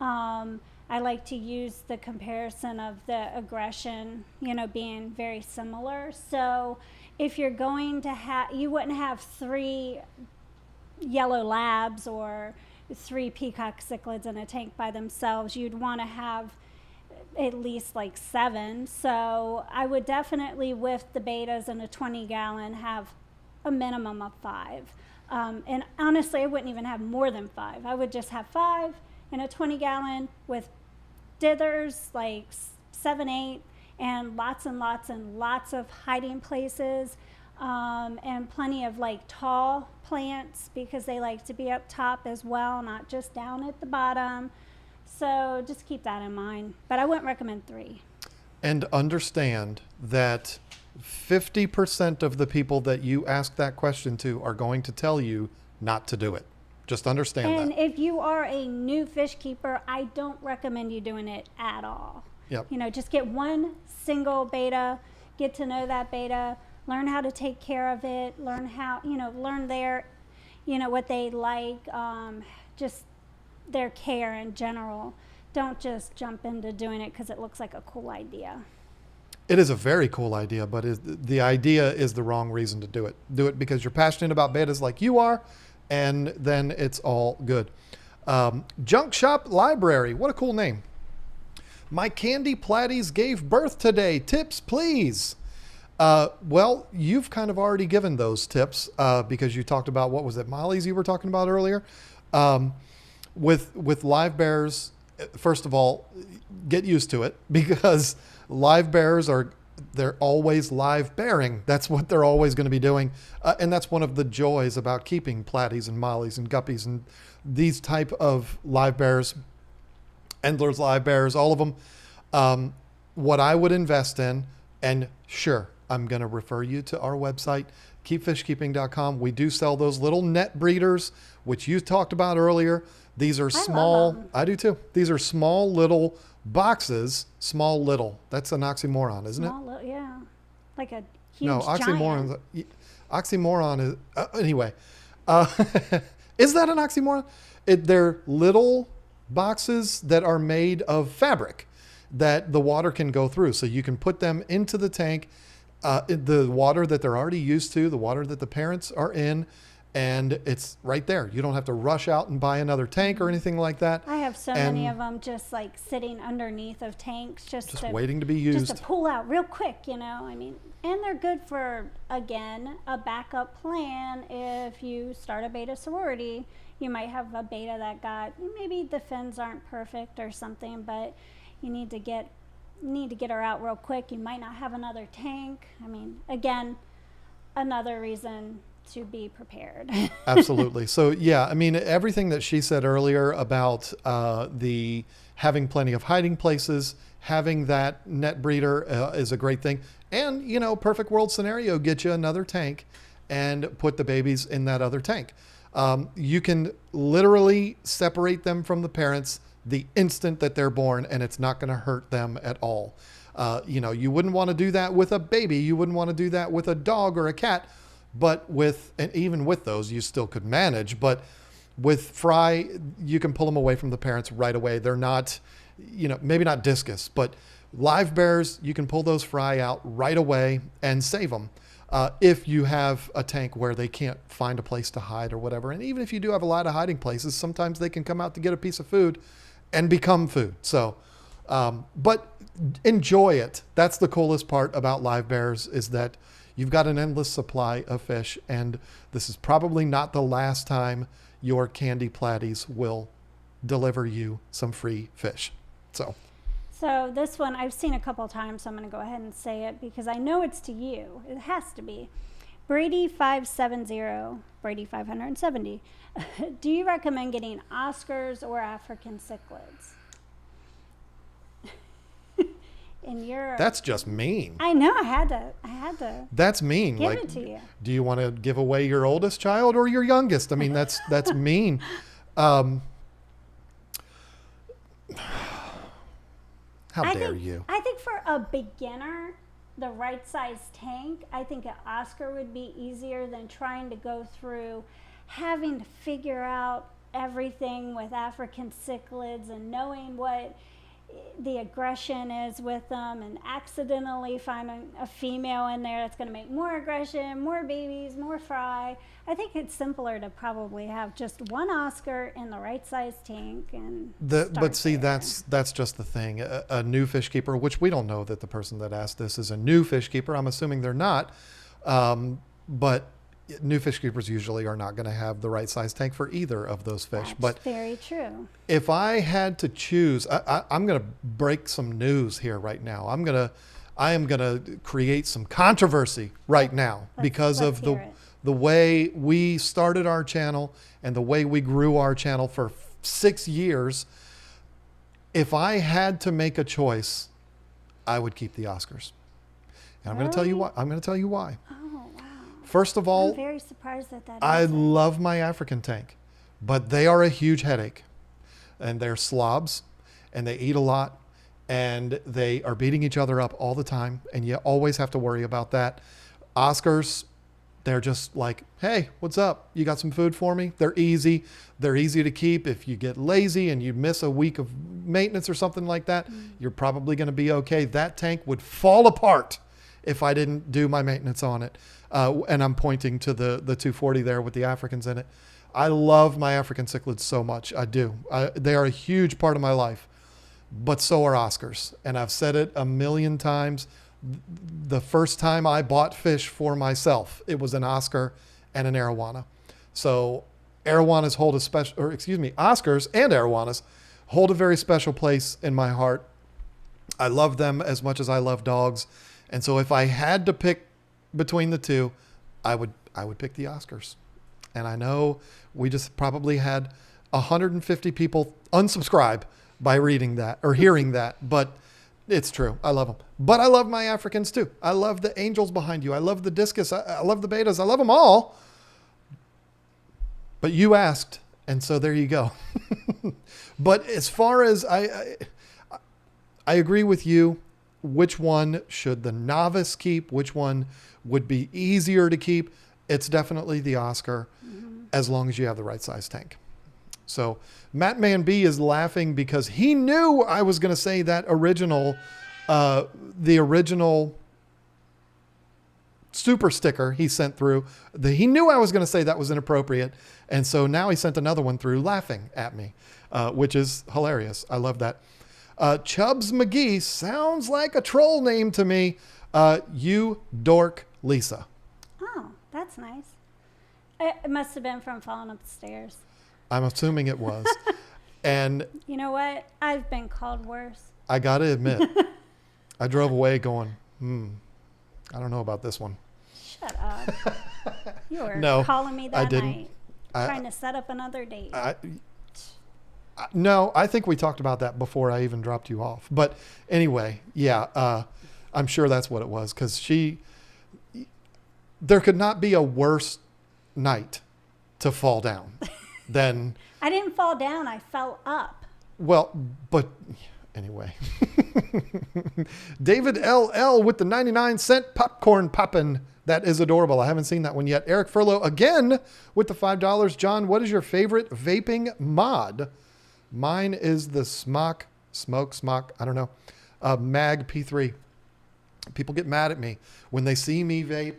I like to use the comparison of the aggression, being very similar. So if you're going to you wouldn't have 3 yellow labs or 3 peacock cichlids in a tank by themselves. You'd want to have at least like 7. So I would definitely, with the betas in a 20-gallon, have a minimum of 5. And honestly, I wouldn't even have more than 5. I would just have 5 in a 20-gallon with dithers, like 7, 8, and lots of hiding places, and plenty of like tall plants, because they like to be up top as well, not just down at the bottom. So just keep that in mind. But I wouldn't recommend 3. And understand that 50% of the people that you ask that question to are going to tell you not to do it. Just understand And that. if you are a new fish keeper, I don't recommend you doing it at all. Yep. Just get one single beta, get to know that beta, learn how to take care of it, learn their, what they like, just their care in general. Don't just jump into doing it because it looks like a cool idea. It is a very cool idea, but the idea is the wrong reason to do it. Do it because you're passionate about betas like you are, and then it's all good. Junk Shop Library. What a cool name. My candy platties gave birth today. Tips, please. Well, you've kind of already given those tips because you talked about, what was it, Molly's you were talking about earlier? With live bears, first of all, get used to it because live bears they're always live bearing. That's what they're always going to be doing. And that's one of the joys about keeping platties and mollies and guppies and these type of live bears, Endler's live bears, all of them. What I would invest in, and sure, I'm going to refer you to our website, keepfishkeeping.com. We do sell those little net breeders, which you talked about earlier. These are small. I do too. These are small little boxes. Small little. That's an oxymoron, isn't Small it? little, yeah. Like a huge No, oxymoron. giant. Oxymoron is anyway. Is that an oxymoron? They're little boxes that are made of fabric that the water can go through. So you can put them into the tank, the water that they're already used to, the water that the parents are in, and it's right there. You don't have to rush out and buy another tank or anything like that. I have so many of them just like sitting underneath of tanks, just waiting to be used. Just to pull out real quick, you know. I mean, and they're good for, again, a backup plan. If you start a beta sorority, you might have a beta that got, maybe the fins aren't perfect or something, but you need to get her out real quick. You might not have another tank. I mean, again, another reason to be prepared. Absolutely. So yeah, I mean, everything that she said earlier about the having plenty of hiding places, having that net breeder is a great thing. And, you know, perfect world scenario, get you another tank and put the babies in that other tank. You can literally separate them from the parents the instant that they're born, and it's not going to hurt them at all. You know, you wouldn't want to do that with a baby. You wouldn't want to do that with a dog or a cat. But and even with those, you still could manage. But with fry, you can pull them away from the parents right away. They're not, you know, maybe not discus, but live bears, you can pull those fry out right away and save them. If you have a tank where they can't find a place to hide or whatever. And even if you do have a lot of hiding places, sometimes they can come out to get a piece of food and become food. So, but enjoy it. That's the coolest part about live bears, is that you've got an endless supply of fish, and this is probably not the last time your candy platties will deliver you some free fish. So this one I've seen a couple times, so I'm going to go ahead and say it because I know it's to you. It has to be. Brady 570, Brady 570. Do you recommend getting Oscars or African cichlids? That's just mean. I know. I had to. That's mean. Give it to you. Do you want to give away your oldest child or your youngest? I mean, that's mean. How dare you? I think for a beginner, the right size tank, I think an Oscar would be easier than trying to go through having to figure out everything with African cichlids and knowing what the aggression is with them, and accidentally finding a female in there that's going to make more aggression, more babies, more fry. I think it's simpler to probably have just one Oscar in the right size tank and but see, that's just the thing. A new fish keeper, which we don't know that the person that asked this is a new fish keeper. I'm assuming they're not, but new fish keepers usually are not going to have the right size tank for either of those fish. That's but very true. If I had to choose, I'm going to break some news here right now. I am going to create some controversy right now because of the way we started our channel and the way we grew our channel for 6 years. If I had to make a choice, I would keep the Oscars. And I'm going to tell you why. I'm going to tell you why. Oh, wow. First of all, I'm very surprised at that. I love my African tank, but they are a huge headache, and they're slobs, and they eat a lot, and they are beating each other up all the time, and you always have to worry about that. Oscars, They're just like, hey, what's up? You got some food for me? They're easy. They're easy to keep. If you get lazy and you miss a week of maintenance or something like that, you're probably going to be okay. That tank would fall apart if I didn't do my maintenance on it. And I'm pointing to the 240 there with the Africans in it. I love my African cichlids so much. I do. They are a huge part of my life, but so are Oscars. And I've said it a million times. The first time I bought fish for myself, it was an Oscar and an arowana. So arowanas hold a special, or excuse me, Oscars and arowanas hold a very special place in my heart. I love them as much as I love dogs. And so if I had to pick between the two, I would pick the Oscars. And I know we just probably had 150 people unsubscribe by reading that or hearing that, but it's true. I love them. But I love my Africans too. I love the angels behind you. I love the discus. I love the betas. I love them all. But you asked, and so there you go. But as far as I agree with you, which one should the novice keep? Which one would be easier to keep? It's definitely the Oscar, as long as you have the right size tank. So Matt Man B is laughing because he knew I was going to say that the original super sticker he sent through. He knew I was going to say that was inappropriate. And so now he sent another one through laughing at me, which is hilarious. I love that. Chubbs McGee sounds like a troll name to me. You dork Lisa. Oh, that's nice. It must have been from falling up the stairs. I'm assuming it was. And you know what? I've been called worse. I got to admit, I drove away going, I don't know about this one. Shut up. You were No, calling me that I didn't. night, trying to set up another date. No, I think we talked about that before I even dropped you off. But anyway, yeah, I'm sure that's what it was, because there could not be a worse night to fall down than. I didn't fall down. I fell up. Well, but anyway. David LL with the 99-cent popcorn poppin'. That is adorable. I haven't seen that one yet. Eric Furlow again with the $5. John, what is your favorite vaping mod? Mine is the Smoke, I don't know, Mag P3. People get mad at me when they see me vape.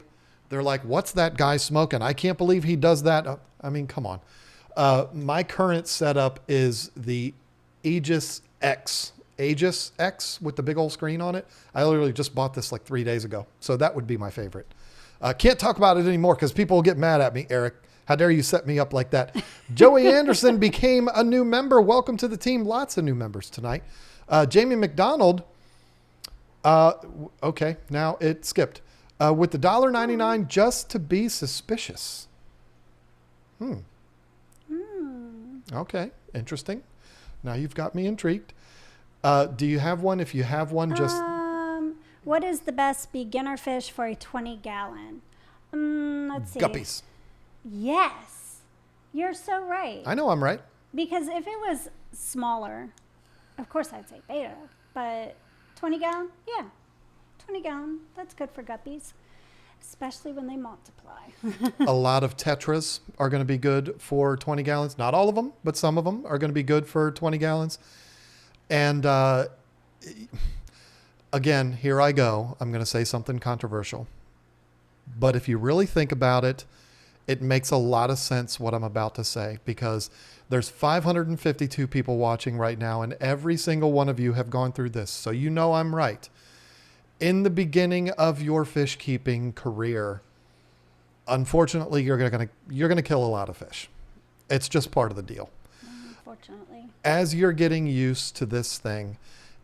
They're like, what's that guy smoking? I can't believe he does that. I mean, come on. My current setup is the Aegis X with the big old screen on it. I literally just bought this like 3 days ago. So that would be my favorite. Can't talk about it anymore because people will get mad at me, Eric. How dare you set me up like that? Joey Anderson became a new member. Welcome to the team. Lots of new members tonight. Jamie McDonald. Okay, now it skipped. With the $1.99 just to be suspicious. Okay, interesting. Now you've got me intrigued. Do you have one? If you have one, just... What is the best beginner fish for a 20-gallon? Let's see. Guppies. Yes. You're so right. I know I'm right. Because if it was smaller, of course I'd say beta. But 20-gallon? Yeah. 20-gallon. That's good for guppies. Especially when they multiply. A lot of tetras are going to be good for 20 gallons. Not all of them, but some of them are going to be good for 20 gallons. And again, here I go. I'm going to say something controversial. But if you really think about it, it makes a lot of sense what I'm about to say, because there's 552 people watching right now, and every single one of you have gone through this. So you know I'm right. In the beginning of your fish keeping career, unfortunately, you're going to kill a lot of fish. It's just part of the deal. Unfortunately. As you're getting used to this thing,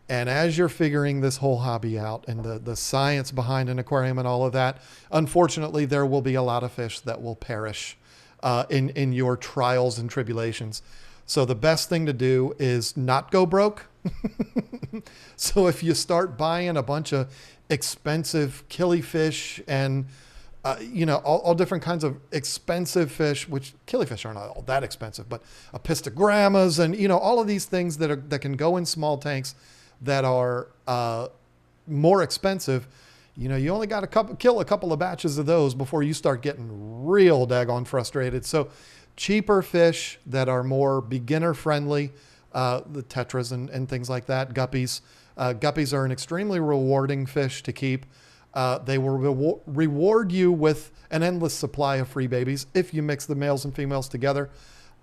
and as you're figuring this whole hobby out and the science behind an aquarium and all of that, unfortunately, there will be a lot of fish that will perish in your trials and tribulations. So the best thing to do is not go broke. So if you start buying a bunch of expensive killifish and, all different kinds of expensive fish, which killifish aren't all that expensive, but apistogrammas and, all of these things that can go in small tanks that are more expensive, you only got to kill a couple of batches of those before you start getting real daggone frustrated. So cheaper fish that are more beginner friendly, the tetras and things like that, guppies. Guppies are an extremely rewarding fish to keep. They will reward you with an endless supply of free babies if you mix the males and females together.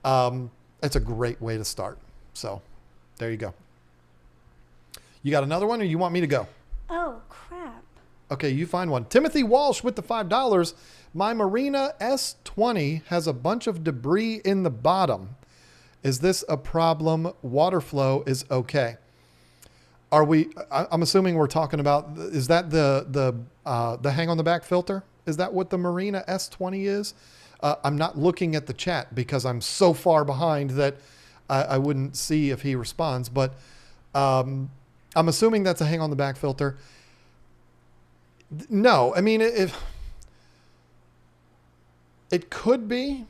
It's a great way to start. So there you go. You got another one, or you want me to go? Oh, crap. Okay, you find one. Timothy Walsh with the $5. My Marina S20 has a bunch of debris in the bottom. Is this a problem? Water flow is okay. I'm assuming we're talking about, is that the hang on the back filter? Is that what the Marina S20 is? I'm not looking at the chat because I'm so far behind that I wouldn't see if he responds, but I'm assuming that's a hang on the back filter. No, I mean, if it could be,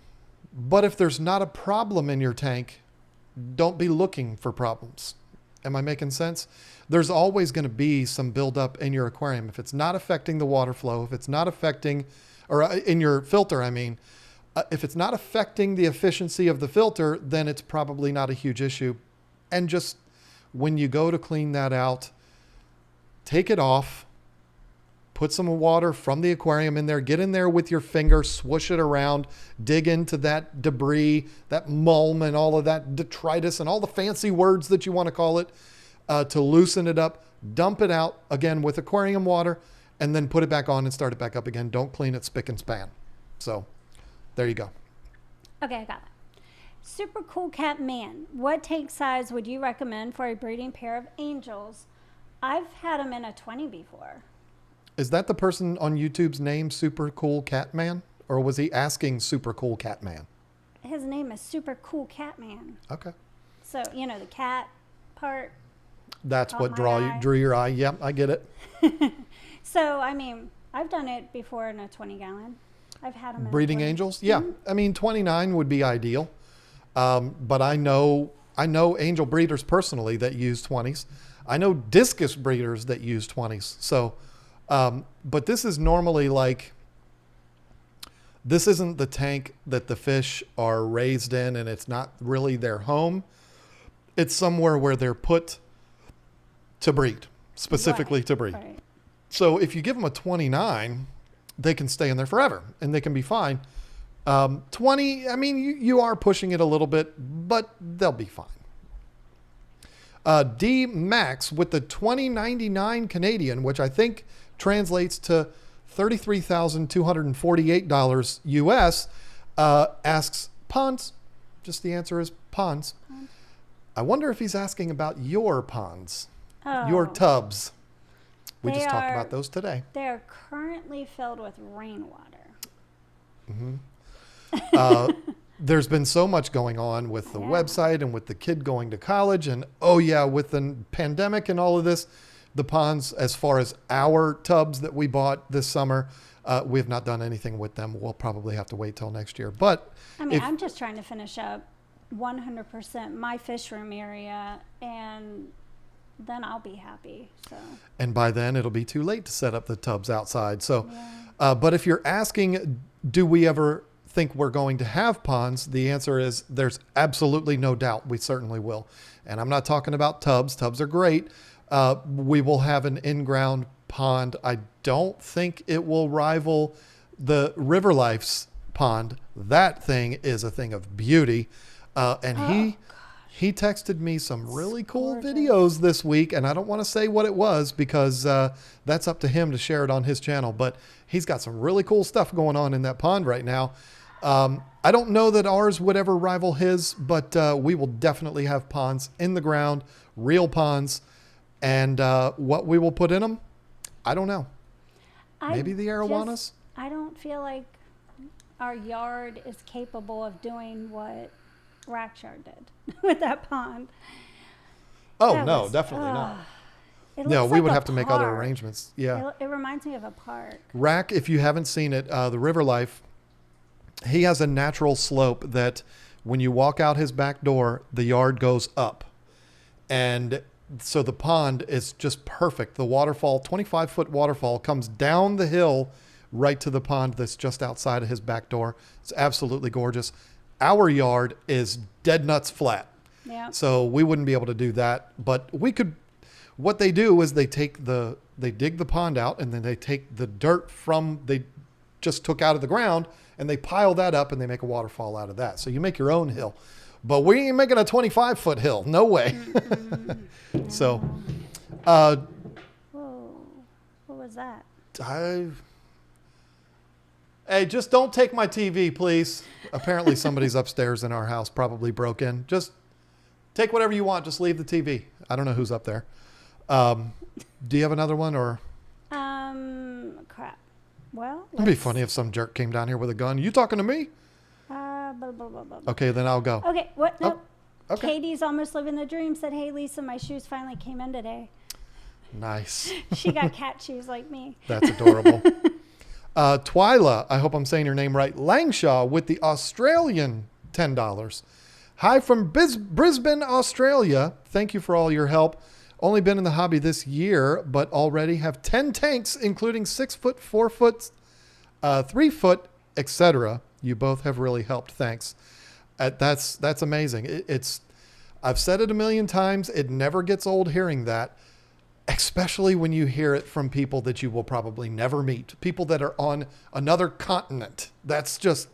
but if there's not a problem in your tank, don't be looking for problems. Am I making sense? There's always going to be some buildup in your aquarium. If it's not affecting the water flow, if it's not affecting, or in your filter, I mean, if it's not affecting the efficiency of the filter, then it's probably not a huge issue. And just when you go to clean that out, take it off, put some water from the aquarium in there, get in there with your finger, swoosh it around, dig into that debris, that mulm and all of that detritus and all the fancy words that you want to call it, to loosen it up, dump it out again with aquarium water, and then put it back on and start it back up again. Don't clean it spick and span. So there you go. Okay, I got it. Super Cool Cat Man. What tank size would you recommend for a breeding pair of angels? I've had them in a 20 before. Is that the person on YouTube's name, Super Cool Cat Man? Or was he asking Super Cool Cat Man? His name is Super Cool Cat Man. Okay. So, the cat part. That's what drew your eye. Yep, I get it. So, I mean, I've done it before in a 20-gallon. I've had them in breeding angels? Yeah. Mm-hmm. I mean, 29 would be ideal. But I know angel breeders personally that use 20s. I know discus breeders that use 20s. So, but this is normally this isn't the tank that the fish are raised in, and it's not really their home. It's somewhere where they're put to breed, specifically to breed. Right. So if you give them a 29, they can stay in there forever and they can be fine. 20, I mean, you are pushing it a little bit, but they'll be fine. D Max with the 2099 Canadian, which I think translates to $33,248 US, asks ponds. Just the answer is ponds. I wonder if he's asking about your ponds, your tubs. We just talked about those today. They are currently filled with rainwater. Mm-hmm. There's been so much going on with the website and with the kid going to college. And with the pandemic and all of this, the ponds, as far as our tubs that we bought this summer, we have not done anything with them. We'll probably have to wait till next year. But I mean, I'm just trying to finish up 100% my fish room area, and then I'll be happy. So. And by then it'll be too late to set up the tubs outside. So, but if you're asking, do we ever think we're going to have ponds? The answer is there's absolutely no doubt we certainly will. And I'm not talking about tubs. Tubs are great. We will have an in-ground pond. I don't think it will rival the River Life's pond. That thing is a thing of beauty. He texted me some really cool videos this week, and I don't want to say what it was because that's up to him to share it on his channel, but he's got some really cool stuff going on in that pond right now. I don't know that ours would ever rival his, but we will definitely have ponds in the ground, real ponds, and what we will put in them, I don't know. Maybe the arowanas? I don't feel like our yard is capable of doing what Rack's yard did with that pond. Definitely not. No, we would have to make other arrangements. Yeah. It reminds me of a park. Rack, if you haven't seen it, the River Life, he has a natural slope that when you walk out his back door, the yard goes up. And So the pond is just perfect. The waterfall, 25-foot waterfall, comes down the hill right to the pond that's just outside of his back door. It's absolutely gorgeous. Our yard is dead nuts flat. Yeah. So we wouldn't be able to do that. But we could, what they do is they dig the pond out, and then they take the dirt they just took out of the ground, and they pile that up, and they make a waterfall out of that. So you make your own hill. But we ain't making a 25-foot hill. No way. So, Whoa. What was that? Hey, just don't take my TV, please. Apparently somebody's upstairs in our house, probably broke in. Just take whatever you want. Just leave the TV. I don't know who's up there. Do you have another one, or? Crap. Well, It'd be funny if some jerk came down here with a gun. You talking to me? Blah, blah, blah, blah. Okay, then I'll go. Okay, what? Nope. Oh, okay. Katie's almost living the dream. Said, "Hey, Lisa, my shoes finally came in today." Nice. She got cat shoes like me. That's adorable. Twyla, I hope I'm saying your name right. Langshaw with the Australian $10. Hi from Brisbane, Australia. Thank you for all your help. Only been in the hobby this year, but already have 10 tanks, including 6 foot, 4 foot, 3 foot, etc. You both have really helped. Thanks. That's amazing. I've said it a million times. It never gets old hearing that, especially when you hear it from people that you will probably never meet, people that are on another continent. That's just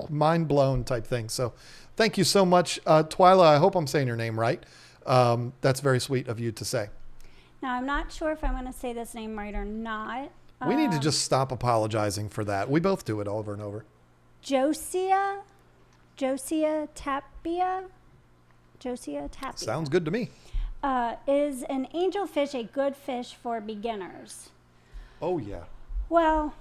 mind blown type thing. So thank you so much, Twyla. I hope I'm saying your name right. That's very sweet of you to say. Now, I'm not sure if I'm going to say this name right or not. We need to just stop apologizing for that. We both do it over and over. Josia Tapia. Sounds good to me. Is an angelfish a good fish for beginners? Oh, yeah. Well,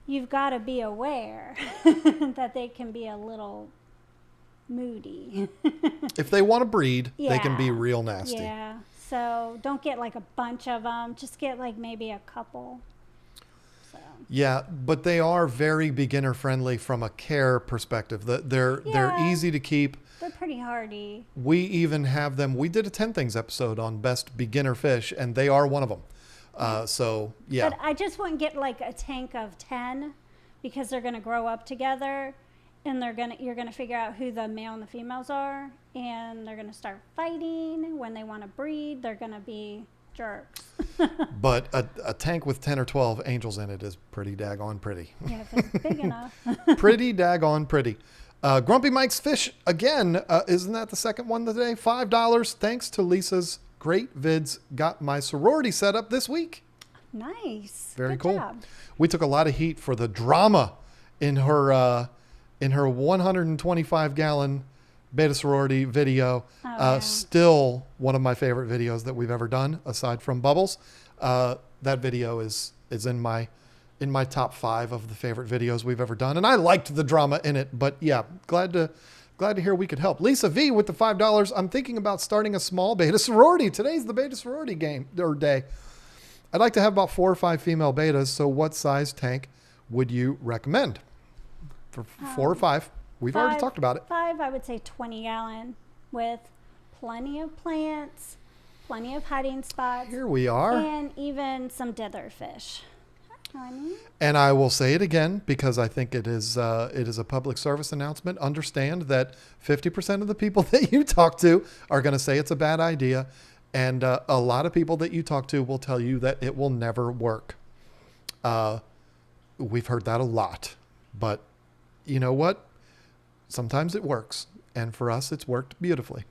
you've got to be aware that they can be a little moody. If they want to breed, they can be Yeah. real nasty. Yeah. So don't get like a bunch of them. Just get like maybe a couple. So. Yeah, but they are very beginner friendly from a care perspective. They're Yeah. easy to keep. They're pretty hardy. We even have them. We did a 10 things episode on best beginner fish, and they are one of them. So yeah, But I just wouldn't get like a tank of 10 because they're going to grow up together, and you're going to figure out who the male and the females are, and they're going to start fighting. When they want to breed, they're going to be jerks. but a tank with 10 or 12 angels in it is pretty daggone pretty. Yeah, if it's big enough. Pretty daggone pretty. Grumpy Mike's Fish, again, isn't that the second one today? $5. Thanks to Lisa's great vids. Got my sorority set up this week. Nice. Very Good cool. job. We took a lot of heat for the drama in her 125-gallon beta sorority video. Oh, yeah. Still one of my favorite videos that we've ever done, aside from Bubbles. That video is in my top 5 of the favorite videos we've ever done, and I liked the drama in it. But yeah, glad to hear we could help. Lisa V with the $5. I'm thinking about starting a small beta sorority. Today's the beta sorority game or day. I'd like to have about 4 or 5 female betas. So what size tank would you recommend? For 4 or 5? We've already talked about it. 5, I would say 20-gallon with plenty of plants, plenty of hiding spots, Here we are. and even some dither fish. Honey. And I will say it again because I think it is a public service announcement. Understand that 50% of the people that you talk to are going to say it's a bad idea. And a lot of people that you talk to will tell you that it will never work. We've heard that a lot. But you know what? Sometimes it works. And for us, it's worked beautifully.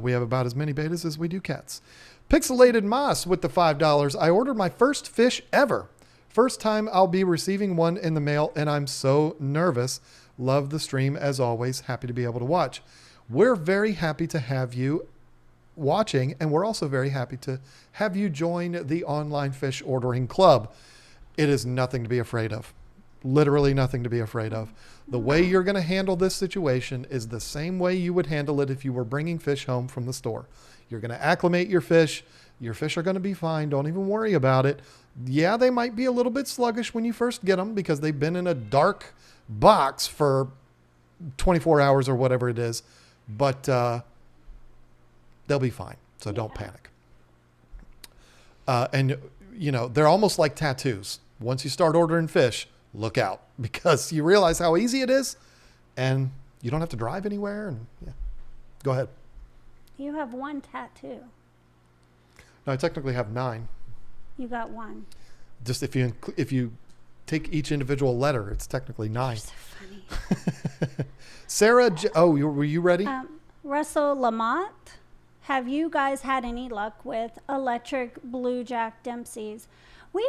We have about as many betas as we do cats. Pixelated Moss with the $5. I ordered my first fish ever. First time I'll be receiving one in the mail, and I'm so nervous. Love the stream as always. Happy to be able to watch. We're very happy to have you watching, and we're also very happy to have you join the online fish ordering club. It is nothing to be afraid of. Literally nothing to be afraid of. The way you're going to handle this situation is the same way you would handle it if you were bringing fish home from the store. You're going to acclimate your fish. Your fish are going to be fine. Don't even worry about it. Yeah, they might be a little bit sluggish when you first get them because they've been in a dark box for 24 hours or whatever it is, but they'll be fine. So don't Yeah. panic. And, they're almost like tattoos. Once you start ordering fish, look out because you realize how easy it is and you don't have to drive anywhere. And yeah, go ahead. You have one tattoo. No, I technically have 9. You got one. Just if you take each individual letter, it's technically 9. You're so funny. Sarah, were you ready? Russell Lamont, have you guys had any luck with electric blue Jack Dempseys? We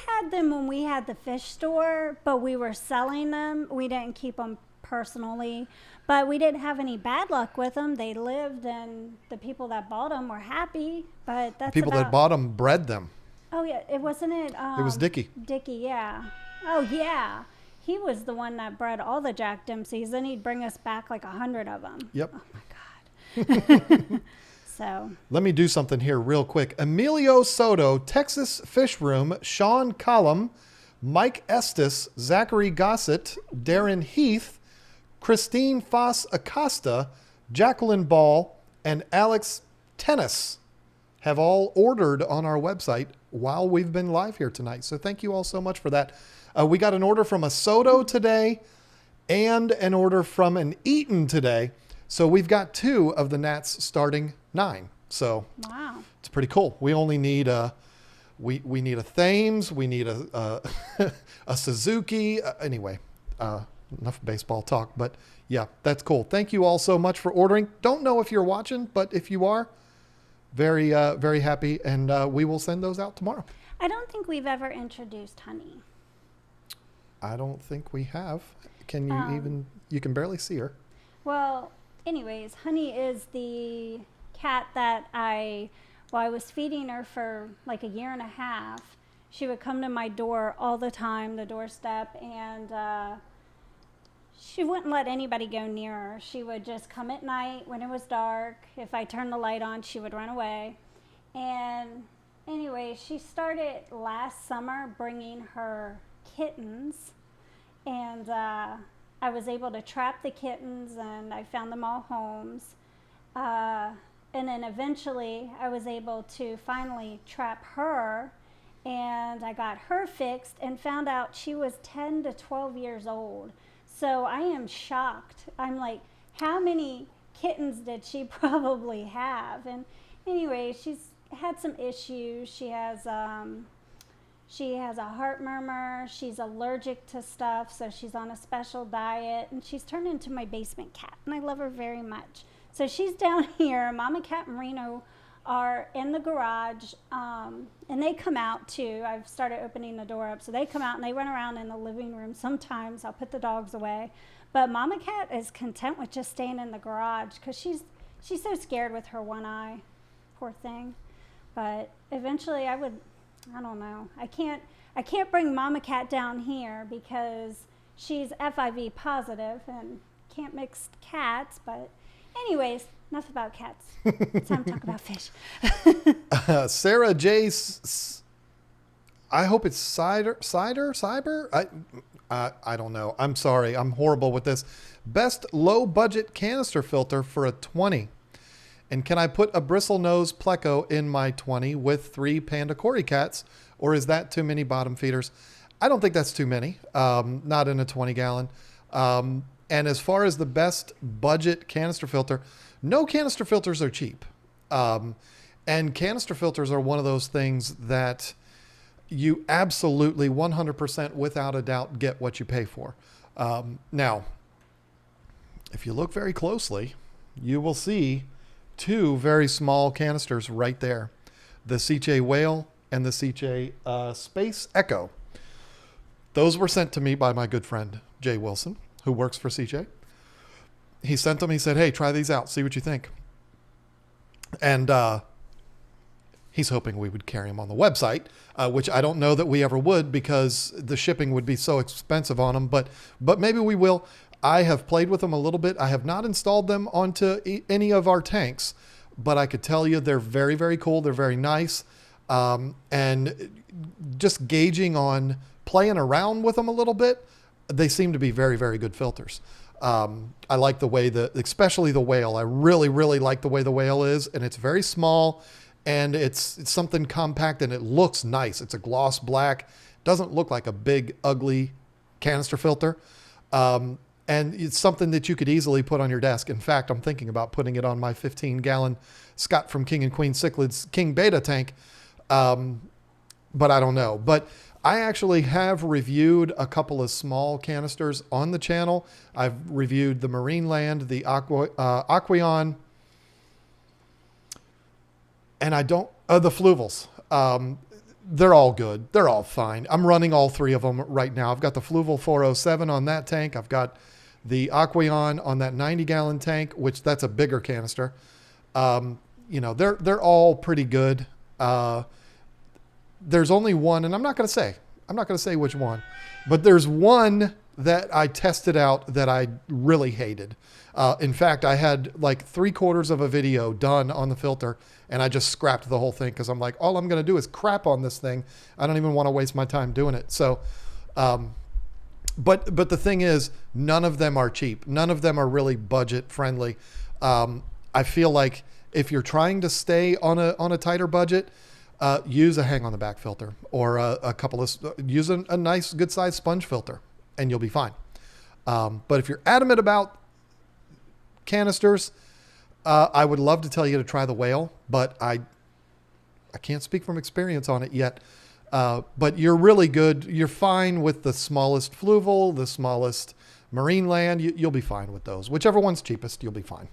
had them when we had the fish store, but we were selling them. We didn't keep them personally, but we didn't have any bad luck with them. They lived, and the people that bought them were happy. But that's People that bought them bred them. Oh yeah, it wasn't it. It was Dickie. Dickie, yeah. Oh yeah, he was the one that bred all the Jack Dempseys. Then he'd bring us back like 100 of them. Yep. Oh my God. So. Let me do something here real quick. Emilio Soto, Texas Fish Room, Sean Collum, Mike Estes, Zachary Gossett, Darren Heath, Christine Foss Acosta, Jacqueline Ball, and Alex Tennis have all ordered on our website while we've been live here tonight. So thank you all so much for that. We got an order from a Soto today and an order from an Eaton today. So we've got 2 of the Nats starting 9. So Wow. it's pretty cool. We only need we need a Thames, we need a a Suzuki. Anyway, enough baseball talk, but yeah, that's cool. Thank you all so much for ordering. Don't know if you're watching, but if you are, very very happy, and we will send those out tomorrow. I don't think we've ever introduced Honey. I don't think we have. Can you you can barely see her. Well, anyways, Honey is the cat that I was feeding her for like a year and a half. She would come to my door all the time, the doorstep, and she wouldn't let anybody go near her. She would just come at night when it was dark. If I turned the light on, she would run away. And anyway, she started last summer bringing her kittens, and I was able to trap the kittens, and I found them all homes. And then eventually I was able to finally trap her, and I got her fixed and found out she was 10 to 12 years old. So I am shocked. I'm like, how many kittens did she probably have? And anyway, she's had some issues. She has a heart murmur. She's allergic to stuff, so she's on a special diet, and she's turned into my basement cat, and I love her very much. So she's down here. Mama Cat and Reno are in the garage, and they come out too. I've started opening the door up, so they come out and they run around in the living room. Sometimes I'll put the dogs away, but Mama Cat is content with just staying in the garage because she's so scared with her one eye, poor thing. But eventually I don't know. I can't bring Mama Cat down here because she's FIV positive and can't mix cats. But anyways, enough about cats. It's time to talk about fish. Sarah J. I hope it's Cyber. I don't know. I'm sorry. I'm horrible with this. Best low budget canister filter for a 20. And can I put a bristlenose pleco in my 20 with 3 Panda Cory cats, or is that too many bottom feeders? I don't think that's too many, not in a 20 gallon. And as far as the best budget canister filter, no canister filters are cheap. And canister filters are one of those things that you absolutely 100% without a doubt get what you pay for. Now, if you look very closely, you will see 2 very small canisters right there. The CJ Whale and the CJ Space Echo. Those were sent to me by my good friend, Jay Wilson, who works for CJ. He sent them. He said, hey, try these out. See what you think. And he's hoping we would carry them on the website, which I don't know that we ever would because the shipping would be so expensive on them. But maybe we will. I have played with them a little bit. I have not installed them onto any of our tanks, but I could tell you they're very, very cool. They're very nice. And just gauging on playing around with them a little bit, they seem to be very, very good filters. I like the way especially the whale. I really, really like the way the whale is, and it's very small, and it's something compact, and it looks nice. It's a gloss black. Doesn't look like a big, ugly canister filter. And it's something that you could easily put on your desk. In fact, I'm thinking about putting it on my 15-gallon Scott from King and Queen Cichlids King Beta tank. But I don't know. But I actually have reviewed a couple of small canisters on the channel. I've reviewed the Marineland, the Aqueon, and the Fluvels. They're all good. They're all fine. I'm running all three of them right now. I've got the Fluval 407 on that tank. I've got the Aqueon on that 90-gallon tank, which that's a bigger canister. They're all pretty good. There's only one, and I'm not going to say which one, but there's one that I tested out that I really hated. In fact, I had like 3/4 of a video done on the filter, and I just scrapped the whole thing because I'm like, all I'm going to do is crap on this thing. I don't even want to waste my time doing it. So, but the thing is, none of them are cheap. None of them are really budget friendly. I feel like if you're trying to stay on a tighter budget, use a hang on the back filter, or use a nice good sized sponge filter, and you'll be fine. But if you're adamant about canisters, I would love to tell you to try the whale, but I can't speak from experience on it yet. But you're really good. You're fine with the smallest Fluval, the smallest Marineland. You'll be fine with those. Whichever one's cheapest, you'll be fine.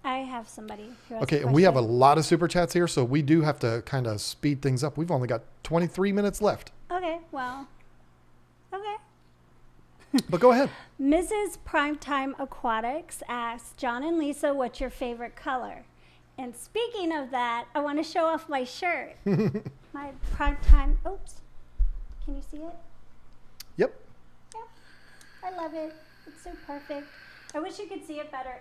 I have somebody who has Okay, a and we have a question. lot of super chats here, so we do have to kind of speed things up. We've only got 23 minutes left. Okay, well, okay. But go ahead. Mrs. Primetime Aquatics asks, John and Lisa, what's your favorite color? And speaking of that, I want to show off my shirt. My Primetime, oops, can you see it? Yep. Yep, I love it. It's so perfect. I wish you could see it better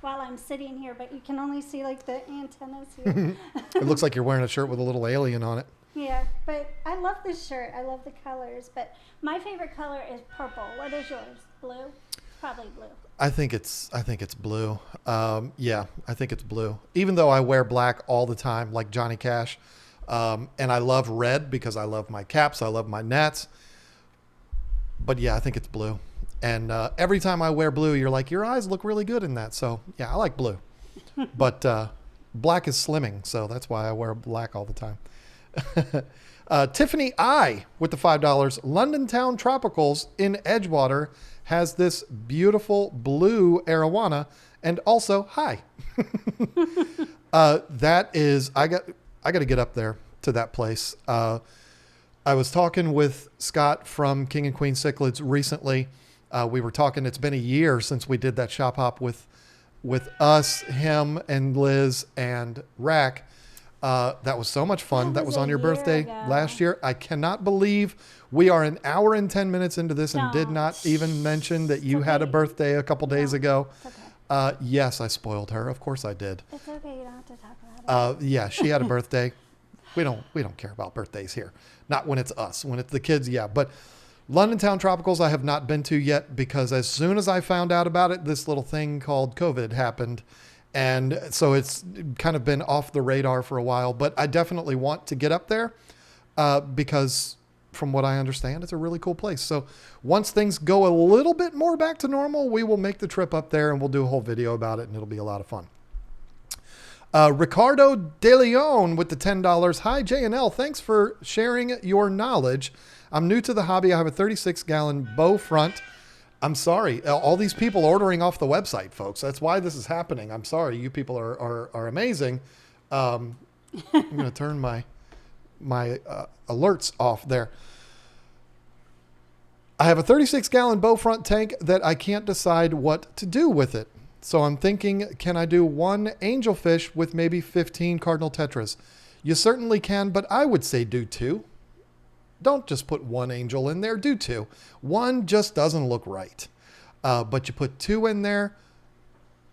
while I'm sitting here, but you can only see like the antennas here. It looks like you're wearing a shirt with a little alien on it. Yeah, but I love this shirt. I love the colors, but my favorite color is purple. What is yours? Blue? Probably blue. I think it's blue. Yeah, I think it's blue. Even though I wear black all the time, like Johnny Cash, and I love red because I love my caps, I love my gnats. But yeah, I think it's blue. And every time I wear blue, you're like, your eyes look really good in that. So yeah, I like blue. But black is slimming, so that's why I wear black all the time. Tiffany I with the $5. London Town Tropicals in Edgewater has this beautiful blue arowana, and also hi. That is, I got to get up there to that place. I was talking with Scott from King and Queen Cichlids recently. We were talking, it's been a year since we did that shop hop with us, him and Liz and Rack. That was so much fun. That was on your birthday last year. I cannot believe we are an hour and 10 minutes into this and did not even mention that you had a birthday a couple days ago. It's okay. Yes, I spoiled her. Of course I did. It's okay. You don't have to talk about it. Yeah, she had a birthday. We don't care about birthdays here. Not when it's us. When it's the kids, yeah. But London Town Tropicals I have not been to yet because as soon as I found out about it, this little thing called COVID happened. And so it's kind of been off the radar for a while. But I definitely want to get up there because from what I understand, it's a really cool place. So once things go a little bit more back to normal, we will make the trip up there and we'll do a whole video about it and it'll be a lot of fun. Ricardo De Leon with the $10. Hi, J&L. Thanks for sharing your knowledge. I'm new to the hobby. I have a 36-gallon bow front. I'm sorry. All these people ordering off the website, folks. That's why this is happening. I'm sorry. You people are amazing. I'm going to turn my alerts off there. I have a 36-gallon bow front tank that I can't decide what to do with it. So I'm thinking, can I do one angelfish with maybe 15 cardinal tetras? You certainly can, but I would say do two. Don't just put one angel in there, do two. One just doesn't look right. But you put two in there.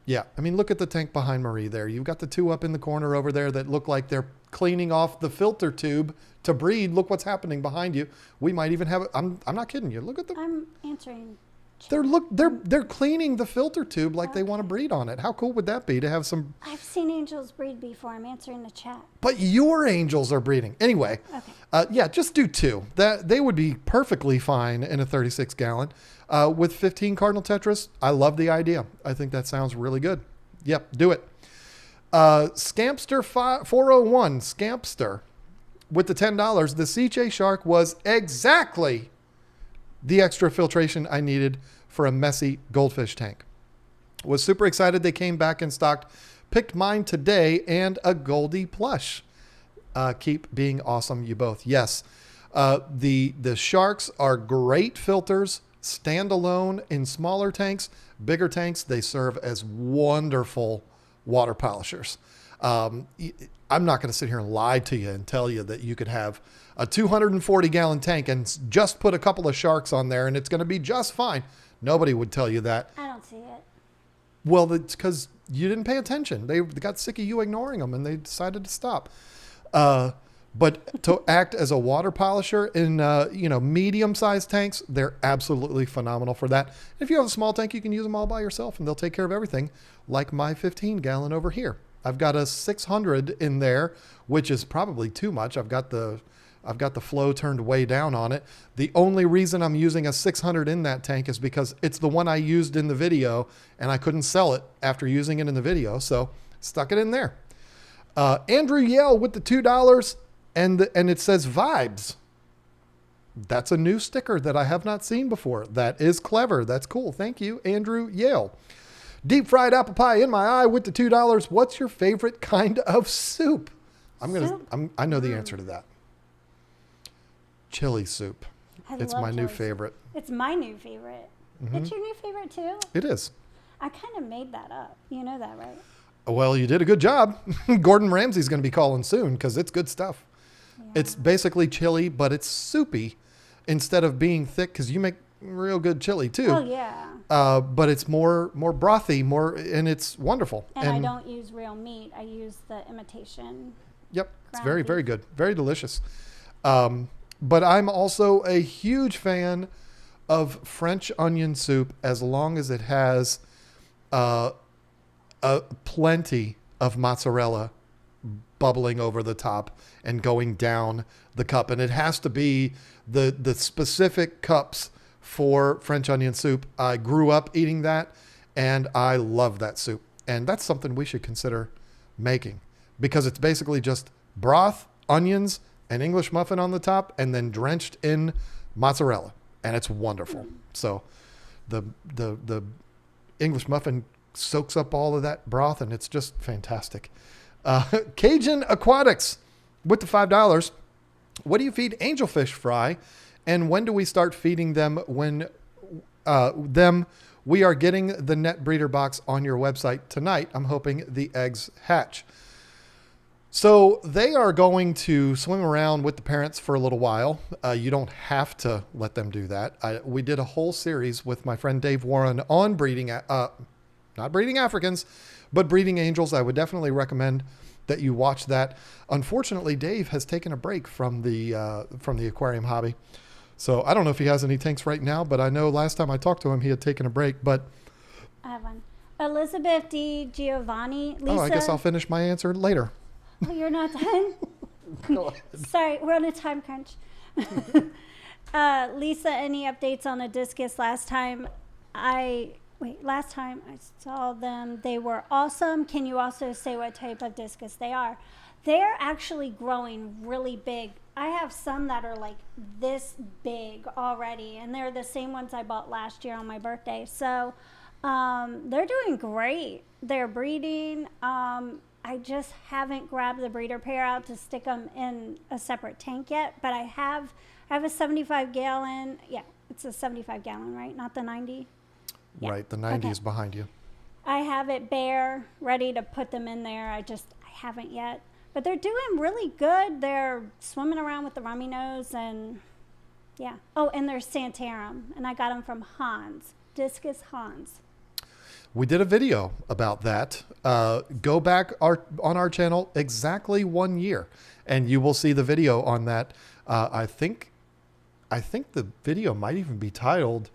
Yeah, I mean, look at the tank behind Marie there. You've got the two up in the corner over there that look like they're cleaning off the filter tube to breed. Look what's happening behind you. We might even have, I'm not kidding you. Look at them. I'm answering. They're cleaning the filter tube like they want to breed on it. How cool would that be to have some? I've seen angels breed before. I'm answering the chat. But your angels are breeding anyway. Okay. Yeah, just do 2. That they would be perfectly fine in a 36 gallon with 15 cardinal tetras. I love the idea. I think that sounds really good. Yep, do it. Scampster 401 Scampster with the $10. The CJ Shark was exactly the extra filtration I needed for a messy goldfish tank. Was super excited they came back in stock. Picked mine today and a Goldie plush. Keep being awesome, you both. Yes, the Sharks are great filters, standalone in smaller tanks. Bigger tanks, they serve as wonderful water polishers. I'm not going to sit here and lie to you and tell you that you could have a 240 gallon tank and just put a couple of Sharks on there and it's going to be just fine. Nobody would tell you that. I don't see it. Well, it's because you didn't pay attention. They got sick of you ignoring them and they decided to stop. But to act as a water polisher in, medium-sized tanks, they're absolutely phenomenal for that. If you have a small tank, you can use them all by yourself and they'll take care of everything, like my 15 gallon over here. I've got a 600 in there, which is probably too much. I've got the flow turned way down on it. The only reason I'm using a 600 in that tank is because it's the one I used in the video and I couldn't sell it after using it in the video. So stuck it in there. Andrew Yale with the $2 and it says vibes. That's a new sticker that I have not seen before. That is clever. That's cool. Thank you, Andrew Yale. Deep fried apple pie in my eye with the $2. What's your favorite kind of soup? I know the answer to that. Chili soup. It's my new favorite. It's my new favorite. Mm-hmm. It's your new favorite too? It is. I kind of made that up. You know that, right? Well, you did a good job. Gordon Ramsay's going to be calling soon because it's good stuff. Yeah. It's basically chili, but it's soupy instead of being thick because you make real good chili too. Oh, yeah. But it's more brothy, and it's wonderful. And I don't use real meat. I use the imitation. Yep. It's very, very good. Very delicious. But I'm also a huge fan of French onion soup as long as it has plenty of mozzarella bubbling over the top and going down the cup. And it has to be the specific cups for French onion soup. I grew up eating that and I love that soup. And that's something we should consider making because it's basically just broth, onions, an English muffin on the top, and then drenched in mozzarella. And it's wonderful. So the English muffin soaks up all of that broth and it's just fantastic. Cajun Aquatics with the $5. What do you feed angelfish fry? And when do we start feeding them we are getting the net breeder box on your website tonight. I'm hoping the eggs hatch. So they are going to swim around with the parents for a little while. You don't have to let them do that. We did a whole series with my friend Dave Warren on breeding, not breeding Africans, but breeding angels. I would definitely recommend that you watch that. Unfortunately, Dave has taken a break from the aquarium hobby. So I don't know if he has any tanks right now, but I know last time I talked to him, he had taken a break. But I have one. Elizabeth D. Giovanni. Lisa. Oh, I guess I'll finish my answer later. Oh, you're not done? Go ahead. Sorry, we're on a time crunch. Lisa, any updates on the discus? Last time I saw them, they were awesome. Can you also say what type of discus they are? They're actually growing really big. I have some that are like this big already, and they're the same ones I bought last year on my birthday. So they're doing great. They're breeding. I just haven't grabbed the breeder pair out to stick them in a separate tank yet, but I have a 75 gallon. Yeah, it's a 75 gallon, right? Not the 90. Yeah. Right, the 90 is behind you. I have it bare, ready to put them in there. I haven't yet. But they're doing really good. They're swimming around with the rummy nose and, yeah. Oh, and there's Santarum, and I got them from Hans, Discus Hans. We did a video about that. Go back on our channel exactly 1 year, and you will see the video on that. I think the video might even be titled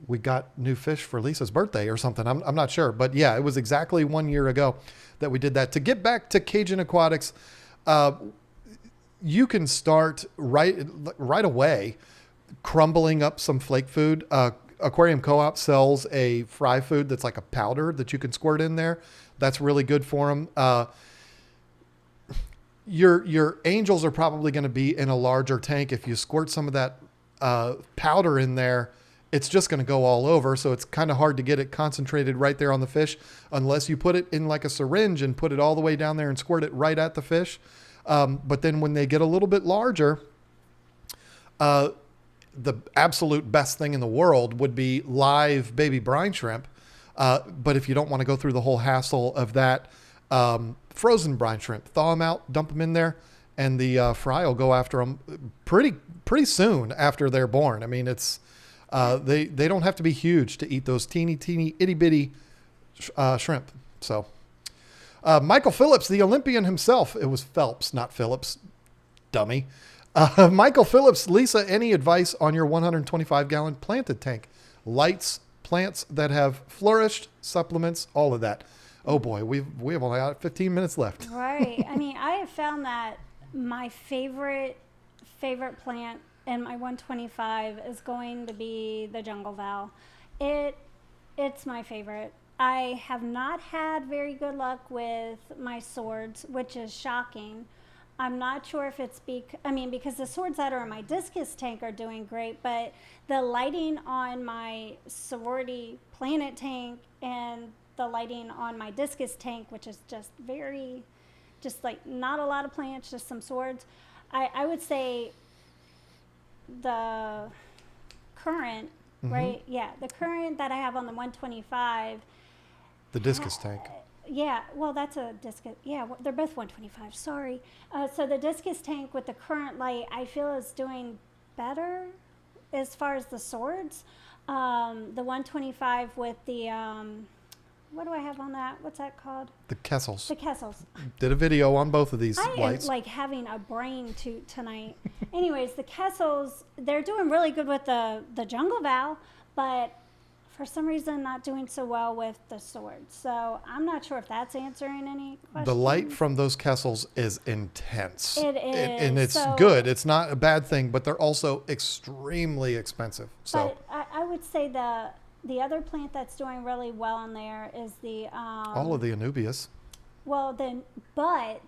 "We Got New Fish for Lisa's Birthday" or something. I'm not sure, but yeah, it was exactly 1 year ago that we did that. To get back to Cajun Aquatics, you can start right away crumbling up some flake food. Aquarium Co-op sells a fry food that's like a powder that you can squirt in there. That's really good for them. Your angels are probably going to be in a larger tank. If you squirt some of that powder in there, it's just going to go all over. So it's kind of hard to get it concentrated right there on the fish unless you put it in like a syringe and put it all the way down there and squirt it right at the fish. But then when they get a little bit larger, the absolute best thing in the world would be live baby brine shrimp. But if you don't want to go through the whole hassle of that, frozen brine shrimp, thaw them out, dump them in there, and the fry will go after them pretty soon after they're born. I mean, it's they don't have to be huge to eat those teeny itty bitty shrimp. So Michael Phillips, the Olympian himself, it was Phelps, not Phillips, dummy. Michael Phillips, Lisa, any advice on your 125-gallon planted tank? Lights, plants that have flourished, supplements, all of that. Oh boy, we have only got 15 minutes left. Right. I mean, I have found that my favorite plant in my 125 is going to be the jungle val. It's my favorite. I have not had very good luck with my swords, which is shocking. I'm not sure if it's because the swords that are in my discus tank are doing great, but the lighting on my sorority planet tank and the lighting on my discus tank, which is just like not a lot of plants, just some swords. I would say the current, right? Yeah, the current that I have on the 125. The discus tank. Yeah, well, that's a discus. Yeah, they're both 125. Sorry. So the discus tank with the current light, I feel is doing better as far as the swords. The 125 with the, what do I have on that? What's that called? The Kessels. The Kessels. Did a video on both of these lights. I am like having a brain toot tonight. Anyways, the Kessels, they're doing really good with the jungle val, but for some reason not doing so well with the swords. So I'm not sure if that's answering any questions. The light from those Kessels is intense. It is. And it's good. It's not a bad thing, but they're also extremely expensive. So but I would say the other plant that's doing really well in there is the all of the Anubias. Well, but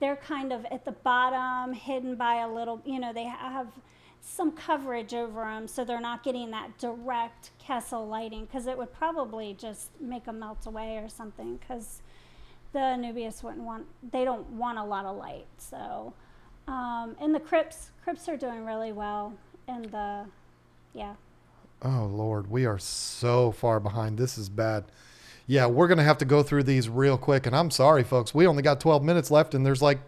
they're kind of at the bottom, hidden by a little, they have some coverage over them, so they're not getting that direct Kessel lighting, because it would probably just make them melt away or something, because the Anubias they don't want a lot of light. So and the crypts are doing really well, and oh Lord, we are so far behind. This is bad. Yeah, we're gonna have to go through these real quick, and I'm sorry folks, we only got 12 minutes left, and there's like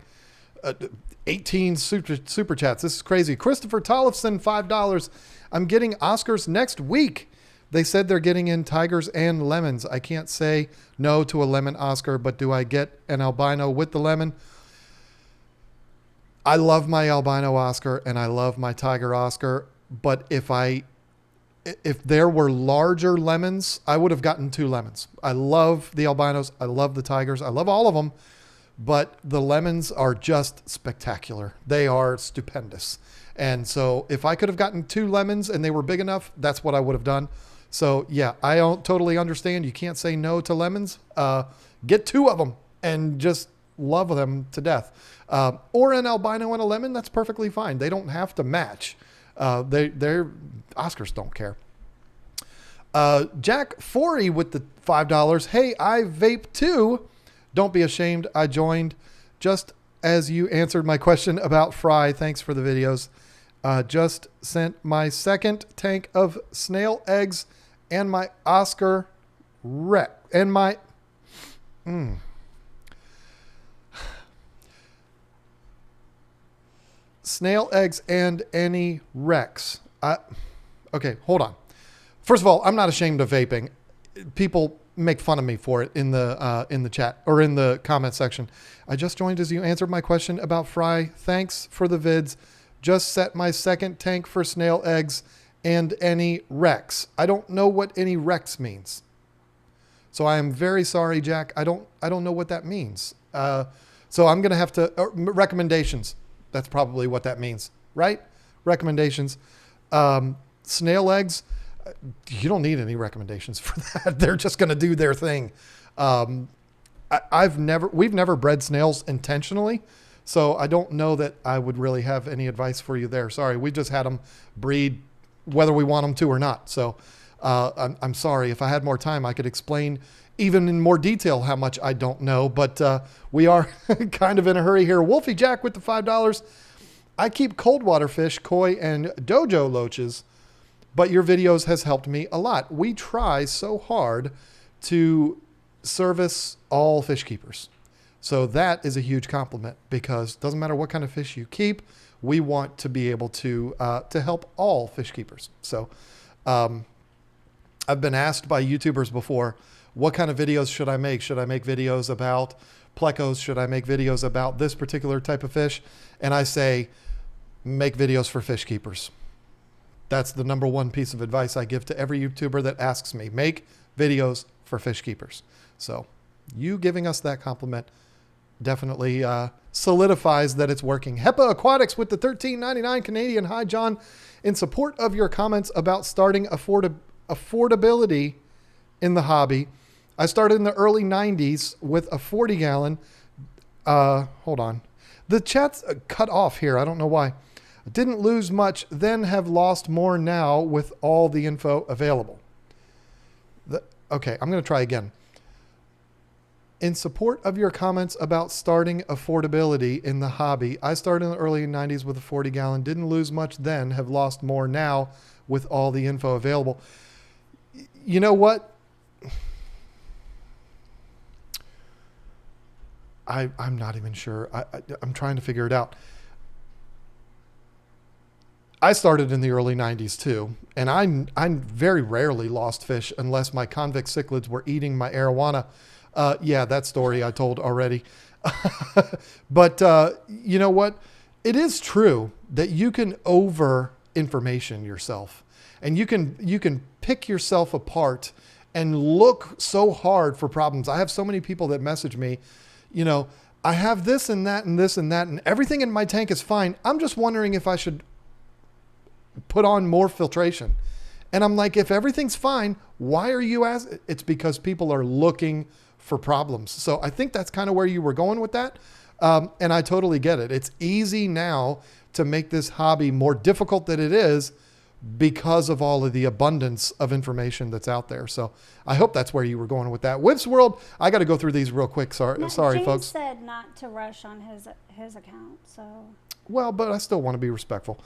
18 super chats. This is crazy. Christopher Tollefson, $5. I'm getting Oscars next week. They said they're getting in tigers and lemons. I can't say no to a lemon Oscar, but do I get an albino with the lemon? I love my albino Oscar and I love my tiger Oscar, but if there were larger lemons, I would have gotten 2 lemons. I love the albinos. I love the tigers. I love all of them. But the lemons are just spectacular. They are stupendous. And so if I could have gotten 2 lemons and they were big enough, that's what I would have done. So yeah, I don't totally understand. You can't say no to lemons. Get 2 of them and just love them to death. Or an albino and a lemon, that's perfectly fine. They don't have to match. They're Oscars don't care. Jack Forey with the $5. Hey, I vape too. Don't be ashamed. I joined just as you answered my question about fry. Thanks for the videos. Just sent my second tank of snail eggs and my Oscar wreck and my snail eggs and any wrecks. Okay, hold on. First of all, I'm not ashamed of vaping. People make fun of me for it in the chat or in the comment section. I just joined as you answered my question about fry. Thanks for the vids. Just set my second tank for snail eggs and any Rex. I don't know what any Rex means. So I am very sorry, Jack. I don't know what that means. So I'm going to have to, recommendations. That's probably what that means, right? Recommendations. Snail eggs, you don't need any recommendations for that. They're just going to do their thing. We've never bred snails intentionally. So I don't know that I would really have any advice for you there. Sorry. We just had them breed whether we want them to or not. So I'm sorry. If I had more time, I could explain even in more detail how much I don't know, but we are kind of in a hurry here. Wolfie Jack with the $5. I keep cold water fish, koi, and dojo loaches, but your videos has helped me a lot. We try so hard to service all fish keepers. So that is a huge compliment because it doesn't matter what kind of fish you keep, we want to be able to help all fish keepers. So I've been asked by YouTubers before, what kind of videos should I make? Should I make videos about plecos? Should I make videos about this particular type of fish? And I say, make videos for fish keepers. That's the number one piece of advice I give to every YouTuber that asks me. Make videos for fish keepers. So you giving us that compliment definitely solidifies that it's working. HEPA Aquatics with the $13.99 Canadian. Hi, John. In support of your comments about starting affordability in the hobby, I started in the early 90s with a 40-gallon. Hold on. The chat's cut off here. I don't know why. Didn't lose much, then have lost more now with all the info available. Okay, I'm going to try again. In support of your comments about starting affordability in the hobby, I started in the early 90s with a 40-gallon. Didn't lose much then, have lost more now with all the info available. You know what? I'm not even sure. I'm trying to figure it out. I started in the early 90s too, and I very rarely lost fish unless my convict cichlids were eating my arowana. Yeah, that story I told already. But you know what? It is true that you can over information yourself, and you can pick yourself apart and look so hard for problems. I have so many people that message me, you know, I have this and that and this and that, and everything in my tank is fine. I'm just wondering if I should put on more filtration. And I'm like, if everything's fine, why are you asking? It's because people are looking for problems. So I think that's kind of where you were going with that. And I totally get it. It's easy now to make this hobby more difficult than it is because of all of the abundance of information that's out there. So I hope that's where you were going with that. Whips World, I got to go through these real quick. Sorry, No, sorry, James folks. said not to rush on his account, so. Well, but I still want to be respectful.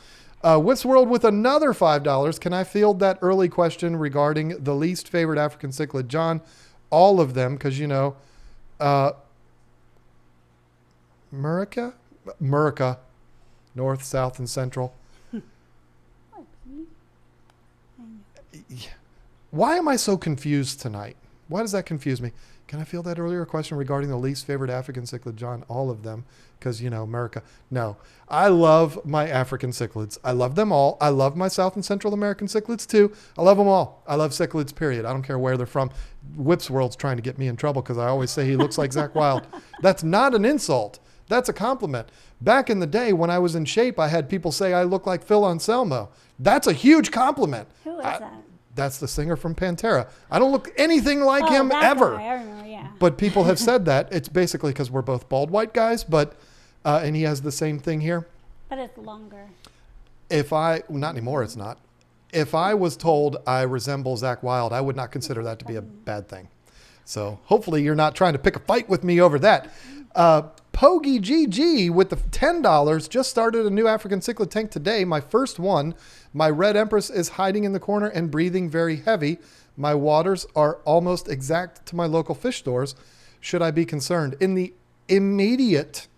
Whips World with another $5. Can I field that early question regarding the least favorite African cichlid? John, all of them, because, you know, Murica, north, south, and central. Why am I so confused tonight? Why does that confuse me? Can I field that earlier question regarding the least favorite African cichlid? John, all of them, because, you know, America. No, I love my African cichlids. I love them all. I love my South and Central American cichlids too. I love them all. I love cichlids, period. I don't care where they're from. Whips World's trying to get me in trouble because I always say he looks like Zach Wild. That's not an insult. That's a compliment. Back in the day when I was in shape, I had people say I look like Phil Anselmo. That's a huge compliment. Who is that? That's the singer from Pantera. I don't look anything like him that ever. guy, I remember, yeah. But people have said that. It's basically because we're both bald white guys, but and he has the same thing here. But it's longer. Not anymore, it's not. If I was told I resemble Zach Wild, I would not consider that to be a bad thing. So hopefully you're not trying to pick a fight with me over that. Pogi GG with the $10 just started a new African cichlid tank today. My first one. My red empress is hiding in the corner and breathing very heavy. My waters are almost exact to my local fish stores. Should I be concerned? In the immediate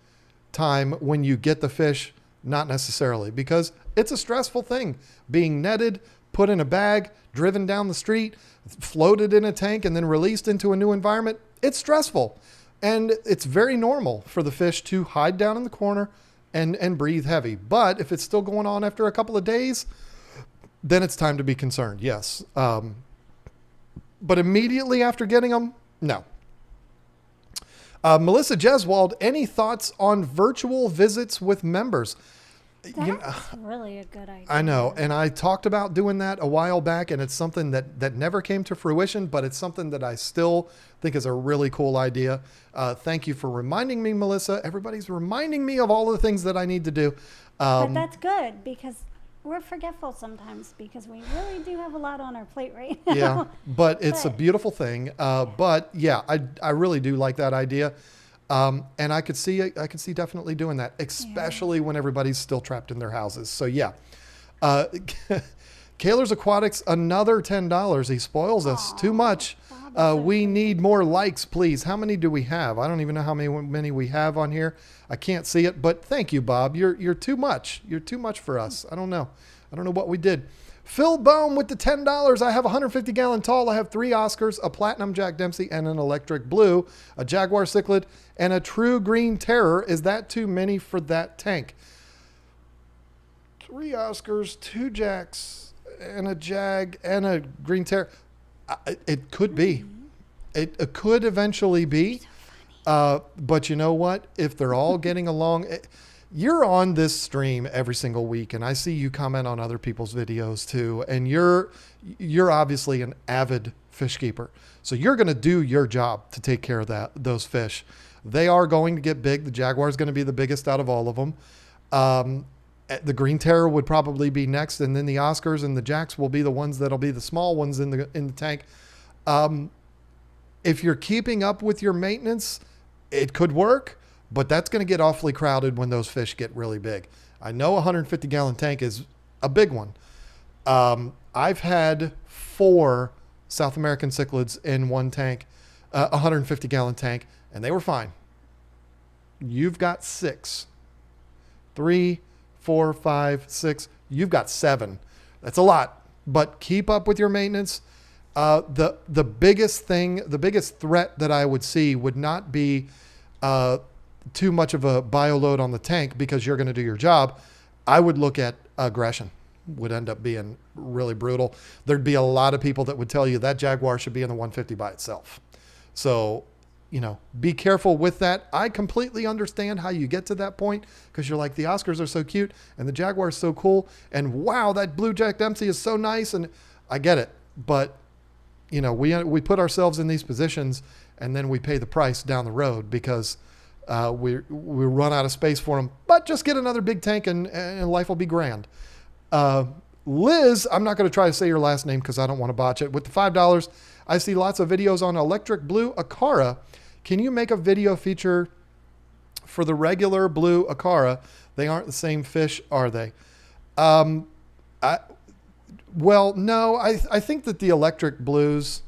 time when you get the fish, not necessarily, because it's a stressful thing. Being netted, put in a bag, driven down the street, floated in a tank, and then released into a new environment, it's stressful. And it's very normal for the fish to hide down in the corner and breathe heavy. But if it's still going on after a couple of days, then it's time to be concerned, yes. But immediately after getting them, no. Melissa Jeswald, any thoughts on virtual visits with members? That's really a good idea. I know. And I talked about doing that a while back, and it's something that never came to fruition, but it's something that I still think is a really cool idea. Thank you for reminding me, Melissa. Everybody's reminding me of all the things that I need to do. But that's good, because we're forgetful sometimes, because we really do have a lot on our plate right now. Yeah, but it's a beautiful thing. But yeah, I really do like that idea. And I could see definitely doing that, especially when everybody's still trapped in their houses. So yeah, Kaler's Aquatics, another $10. He spoils us too much. We need more likes, please. How many do we have? I don't even know how many we have on here. I can't see it, but thank you, Bob. You're too much. You're too much for us. I don't know what we did. Phil Bohm with the $10. I have a 150-gallon tall. I have 3 Oscars, a Platinum Jack Dempsey, and an Electric Blue, a Jaguar Cichlid, and a True Green Terror. Is that too many for that tank? 3 Oscars, 2 Jacks, and a Jag, and a Green Terror. It could be. It could eventually be. But you know what? If they're all getting along... You're on this stream every single week, and I see you comment on other people's videos too. And you're obviously an avid fish keeper, so you're going to do your job to take care of those fish. They are going to get big. The Jaguar is going to be the biggest out of all of them. The Green Terror would probably be next, and then the Oscars and the Jacks will be the ones that'll be the small ones in the tank. If you're keeping up with your maintenance, it could work. But that's going to get awfully crowded when those fish get really big. I know a 150-gallon tank is a big one. I've had 4 South American cichlids in one tank, a 150-gallon tank, and they were fine. You've got 6. 3, 4, 5, 6. You've got 7. That's a lot. But keep up with your maintenance. The biggest threat that I would see would not be... too much of a bio load on the tank because you're going to do your job. I would look at aggression. Would end up being really brutal. There'd be a lot of people that would tell you that Jaguar should be in the 150 by itself. So, be careful with that. I completely understand how you get to that point, because you're like, the Oscars are so cute and the Jaguar is so cool, and wow, that blue Jack Dempsey is so nice, and I get it. But we put ourselves in these positions, and then we pay the price down the road because we run out of space for them. But just get another big tank and life will be grand. Liz, I'm not going to try to say your last name because I don't want to botch it. With the $5, I see lots of videos on Electric Blue Acara. Can you make a video feature for the regular blue Acara? They aren't the same fish, are they? No. I think that the Electric Blues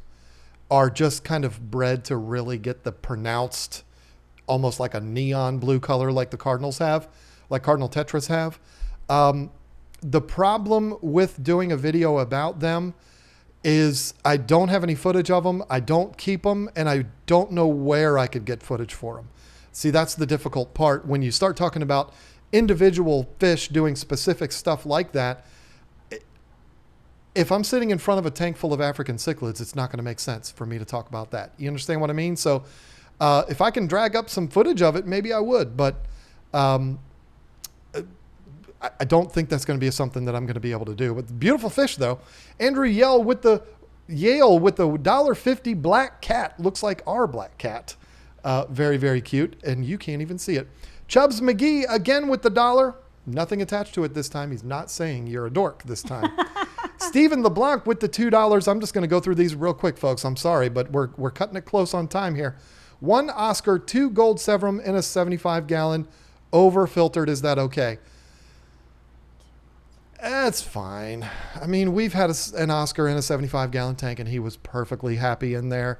are just kind of bred to really get the pronounced, almost like a neon blue color like the Cardinals have, like Cardinal Tetras have. The problem with doing a video about them is I don't have any footage of them. I don't keep them, and I don't know where I could get footage for them. See, that's the difficult part. When you start talking about individual fish doing specific stuff like that, if I'm sitting in front of a tank full of African cichlids, it's not going to make sense for me to talk about that. You understand what I mean? So if I can drag up some footage of it, maybe I would, but I don't think that's going to be something that I'm going to be able to do. But beautiful fish, though. Andrew Yale with the $1.50 black cat. Looks like our black cat. Very, very cute, and you can't even see it. Chubbs McGee, again with the $1. Nothing attached to it this time. He's not saying you're a dork this time. Stephen LeBlanc with the $2. I'm just going to go through these real quick, folks. I'm sorry, but we're cutting it close on time here. 1 Oscar, 2 gold Severum in a 75-gallon, over-filtered. Is that okay? That's fine. I mean, we've had an Oscar in a 75-gallon tank, and he was perfectly happy in there.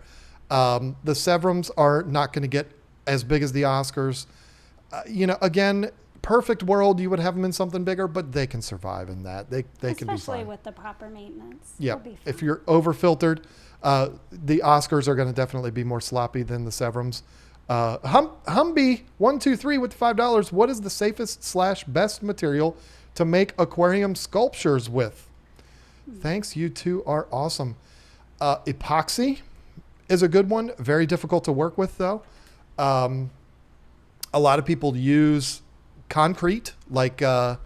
The Severums are not going to get as big as the Oscars. Again, perfect world, you would have them in something bigger, but they can survive in that. They can be fine. Especially with the proper maintenance. Yeah. They'll be fine. If you're over filtered, the Oscars are going to definitely be more sloppy than the Severums. Humby123 with the $5. What is the safest / best material to make aquarium sculptures with? Thanks. You two are awesome. Epoxy is a good one. Very difficult to work with, though. A lot of people use concrete, like the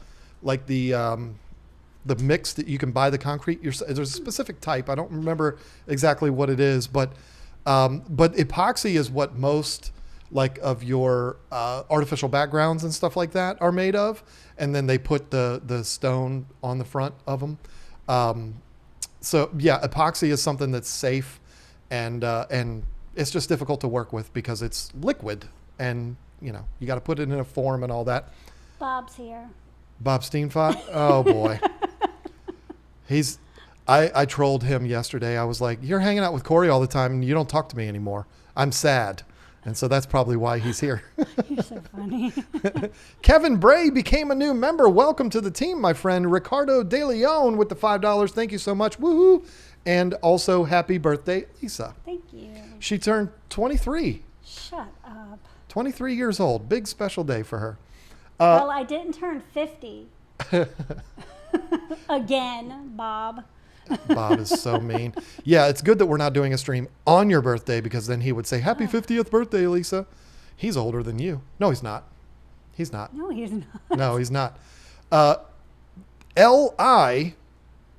mix that you can buy the concrete. There's a specific type. I don't remember exactly what it is, but epoxy is what most like of your artificial backgrounds and stuff like that are made of, and then they put the stone on the front of them. So yeah, epoxy is something that's safe, and it's just difficult to work with because it's liquid, and you got to put it in a form and all that. Bob's here. Bob Steenfot? Oh boy. I trolled him yesterday. I was like, you're hanging out with Corey all the time and you don't talk to me anymore. I'm sad. And so that's probably why he's here. You're so funny. Kevin Bray became a new member. Welcome to the team, my friend. Ricardo De Leon with the $5. Thank you so much. Woohoo. And also happy birthday, Lisa. Thank you. She turned 23. Shut up. 23 years old. Big special day for her. Well, I didn't turn 50. Again, Bob. Bob is so mean. Yeah, it's good that we're not doing a stream on your birthday, because then he would say, happy 50th birthday, Lisa. He's older than you. No, he's not. He's not. No, he's not. No, he's not. L.I.,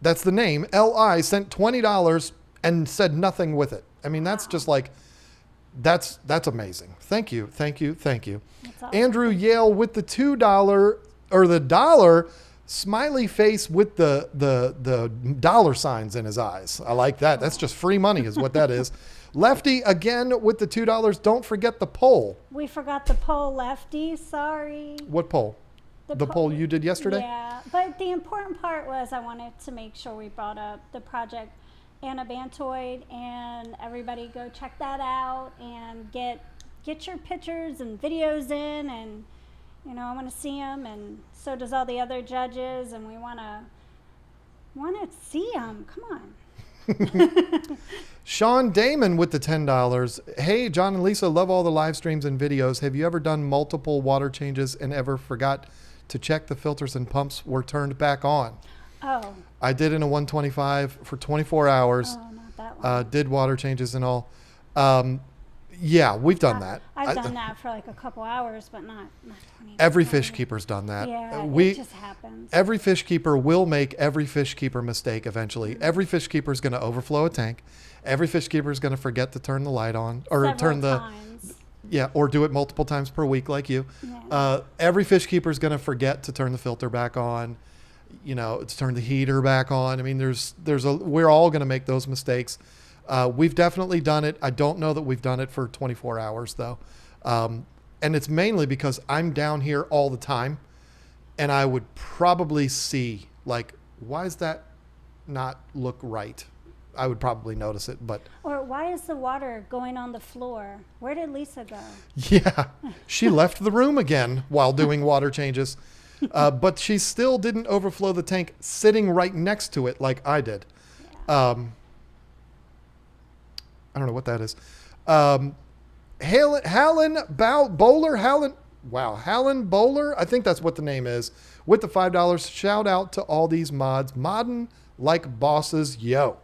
that's the name, L.I. sent $20 and said nothing with it. I mean, that's just like, that's amazing. Thank you. Thank you. Thank you. Awesome. Andrew Yale with the $2 or the dollar smiley face with the dollar signs in his eyes. I like that. That's just free money is what that is. Lefty again with the $2. Don't forget the poll. We forgot the poll, Lefty. Sorry. What poll? The poll you did yesterday? Yeah, but the important part was I wanted to make sure we brought up the Project Anabantoid, and everybody go check that out and get your pictures and videos in, and I want to see them, and so does all the other judges, and we want to see them. Come on. Sean Damon with the $10. Hey, John and Lisa, love all the live streams and videos. Have you ever done multiple water changes and ever forgot to check the filters and pumps were turned back on? Oh. I did in a 125 for 24 hours. Oh, not that long. Did water changes and all. Yeah, we've done that. I've done that for like a couple hours, but not 20. Every fish keeper's done that. Yeah, it just happens. Every fish keeper will make every fish keeper mistake eventually. Mm-hmm. Every fish keeper is going to overflow a tank. Every fish keeper is going to forget to turn the light on or Several times. Yeah, or do it multiple times per week like you. Yeah. Every fish keeper is going to forget to turn the filter back on, to turn the heater back on. I mean, we're all going to make those mistakes. We've definitely done it. I don't know that we've done it for 24 hours though. And it's mainly because I'm down here all the time, and I would probably see like, why does that not look right? I would probably notice it, but. Or why is the water going on the floor? Where did Lisa go? Yeah, she left the room again while doing water changes, but she still didn't overflow the tank sitting right next to it like I did. Yeah. I don't know what that is. Hallen Bowler. I think that's what the name is. With the $5. Shout out to all these mods. Modding like bosses. Yo.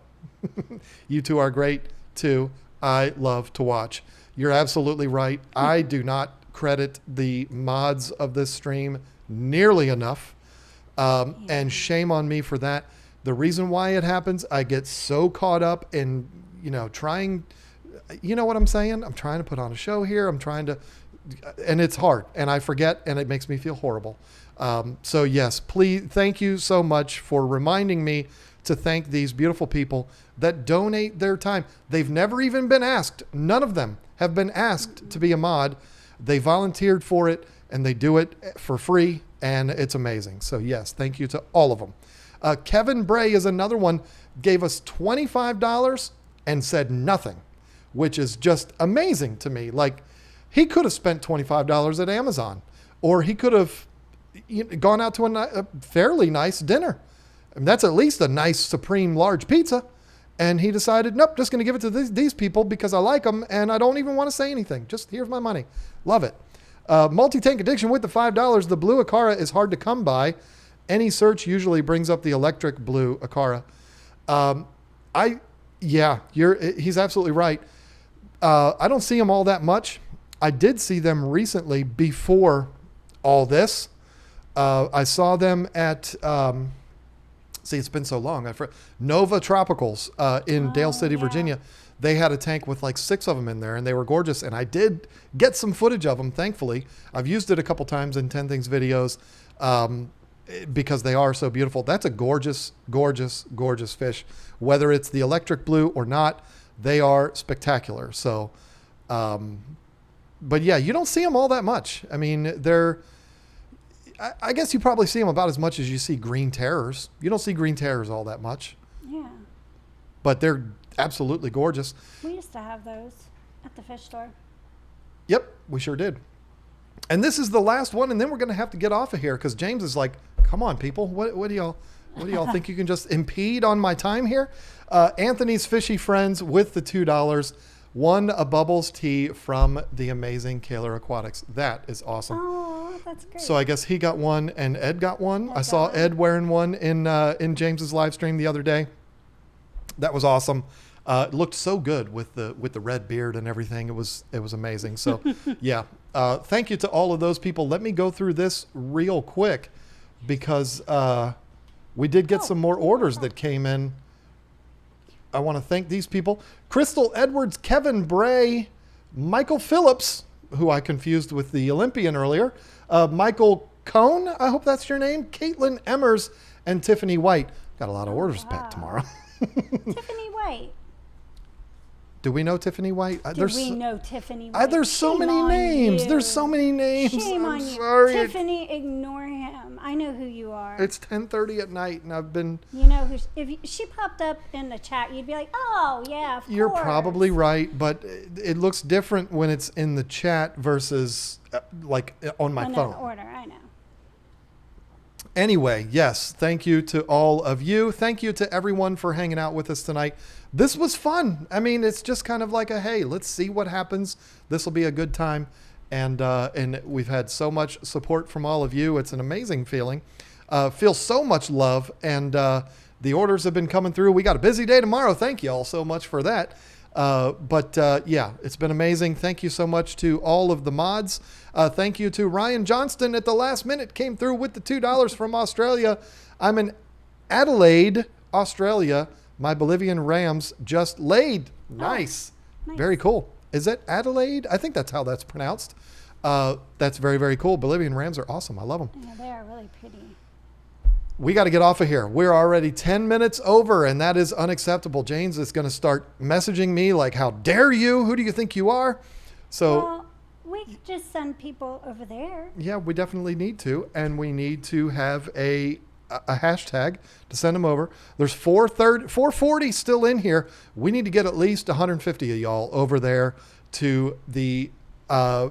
You two are great too. I love to watch. You're absolutely right. I do not credit the mods of this stream nearly enough. And shame on me for that. The reason why it happens, I get so caught up in, trying, what I'm saying? I'm trying to put on a show here. And it's hard, and I forget, and it makes me feel horrible. So yes, please, thank you so much for reminding me to thank these beautiful people that donate their time. They've never even been asked. None of them have been asked to be a mod. They volunteered for it, and they do it for free, and it's amazing. So yes, thank you to all of them. Kevin Bray is another one, gave us $25 and said nothing, which is just amazing to me. Like, he could have spent $25 at Amazon, or he could have gone out to a fairly nice dinner. I mean, that's at least a nice supreme large pizza. And he decided, nope, just going to give it to these people because I like them and I don't even want to say anything. Just here's my money. Love it. Multi-tank addiction with the $5. The blue Acara is hard to come by. Any search usually brings up the electric blue Acara. He's absolutely right. I don't see them all that much. I did see them recently before all this. I saw them at, it's been so long. Nova Tropicals in Dale City, Virginia. They had a tank with like 6 of them in there and they were gorgeous. And I did get some footage of them, thankfully. I've used it a couple times in 10 Things videos because they are so beautiful. That's a gorgeous, gorgeous, gorgeous fish. Whether it's the electric blue or not, they are spectacular. So, but yeah, you don't see them all that much. I mean, I guess you probably see them about as much as you see green terrors. You don't see green terrors all that much. Yeah. But they're absolutely gorgeous. We used to have those at the fish store. Yep, we sure did. And this is the last one, and then we're going to have to get off of here because James is like, come on, people. What do y'all think you can just impede on my time here? Anthony's Fishy Friends with the $2 won a Bubbles tee from the amazing Kaler Aquatics. That is awesome. Oh, that's great. So I guess he got one and Ed got one. I saw Ed wearing one in James's live stream the other day. That was awesome. It looked so good with the red beard and everything. It was amazing. So yeah, thank you to all of those people. Let me go through this real quick because we did get some more orders that came in. I want to thank these people: Crystal Edwards, Kevin Bray, Michael Phillips, who I confused with the Olympian earlier, Michael Cohn, I hope that's your name, Caitlin Emmers, and Tiffany White. Got a lot of orders back tomorrow. Tiffany White. Do we know Tiffany White? We know Tiffany White? There's so many names. There's so many names. Shame on you. Sorry. Tiffany, ignore him. I know who you are. It's 10:30 at night, and I've been... You know, if she popped up in the chat, you'd be like, oh, yeah, of course. You're probably right, but it looks different when it's in the chat versus, like, on my phone. Order, I know. Anyway, yes, thank you to all of you. Thank you to everyone for hanging out with us tonight. This was fun. I mean, it's just kind of like hey, let's see what happens. This will be a good time. And we've had so much support from all of you. It's an amazing feeling. Feel so much love. And the orders have been coming through. We got a busy day tomorrow. Thank you all so much for that. Yeah, it's been amazing. Thank you so much to all of the mods. Thank you to Ryan Johnston at the last minute, came through with the $2 from Australia. I'm in Adelaide, Australia. My Bolivian Rams just laid. Nice. Nice. Very cool. Is that Adelaide? I think that's how that's pronounced. That's very, very cool. Bolivian Rams are awesome. I love them. Yeah, they are really pretty. We got to get off of here. We're already 10 minutes over, and that is unacceptable. James is going to start messaging me like, how dare you? Who do you think you are? So, well, we could just send people over there. Yeah, we definitely need to. And we need to have a hashtag to send them over. There's 440 still in here. We need to get at least 150 of y'all over there to the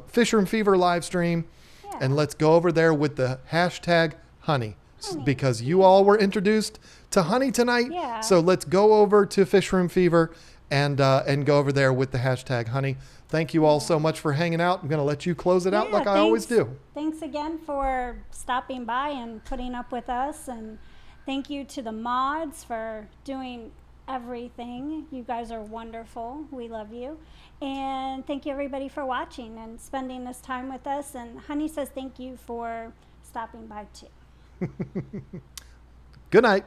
Fisher and Fever live stream. Yeah. And let's go over there with the hashtag honey. Because you all were introduced to honey tonight. Yeah. So let's go over to Fish Room Fever and go over there with the hashtag honey. Thank you all so much for hanging out. I'm going to let you close it out like I always do. Thanks again for stopping by and putting up with us. And thank you to the mods for doing everything. You guys are wonderful. We love you. And thank you everybody for watching and spending this time with us. And Honey says thank you for stopping by too. Good night.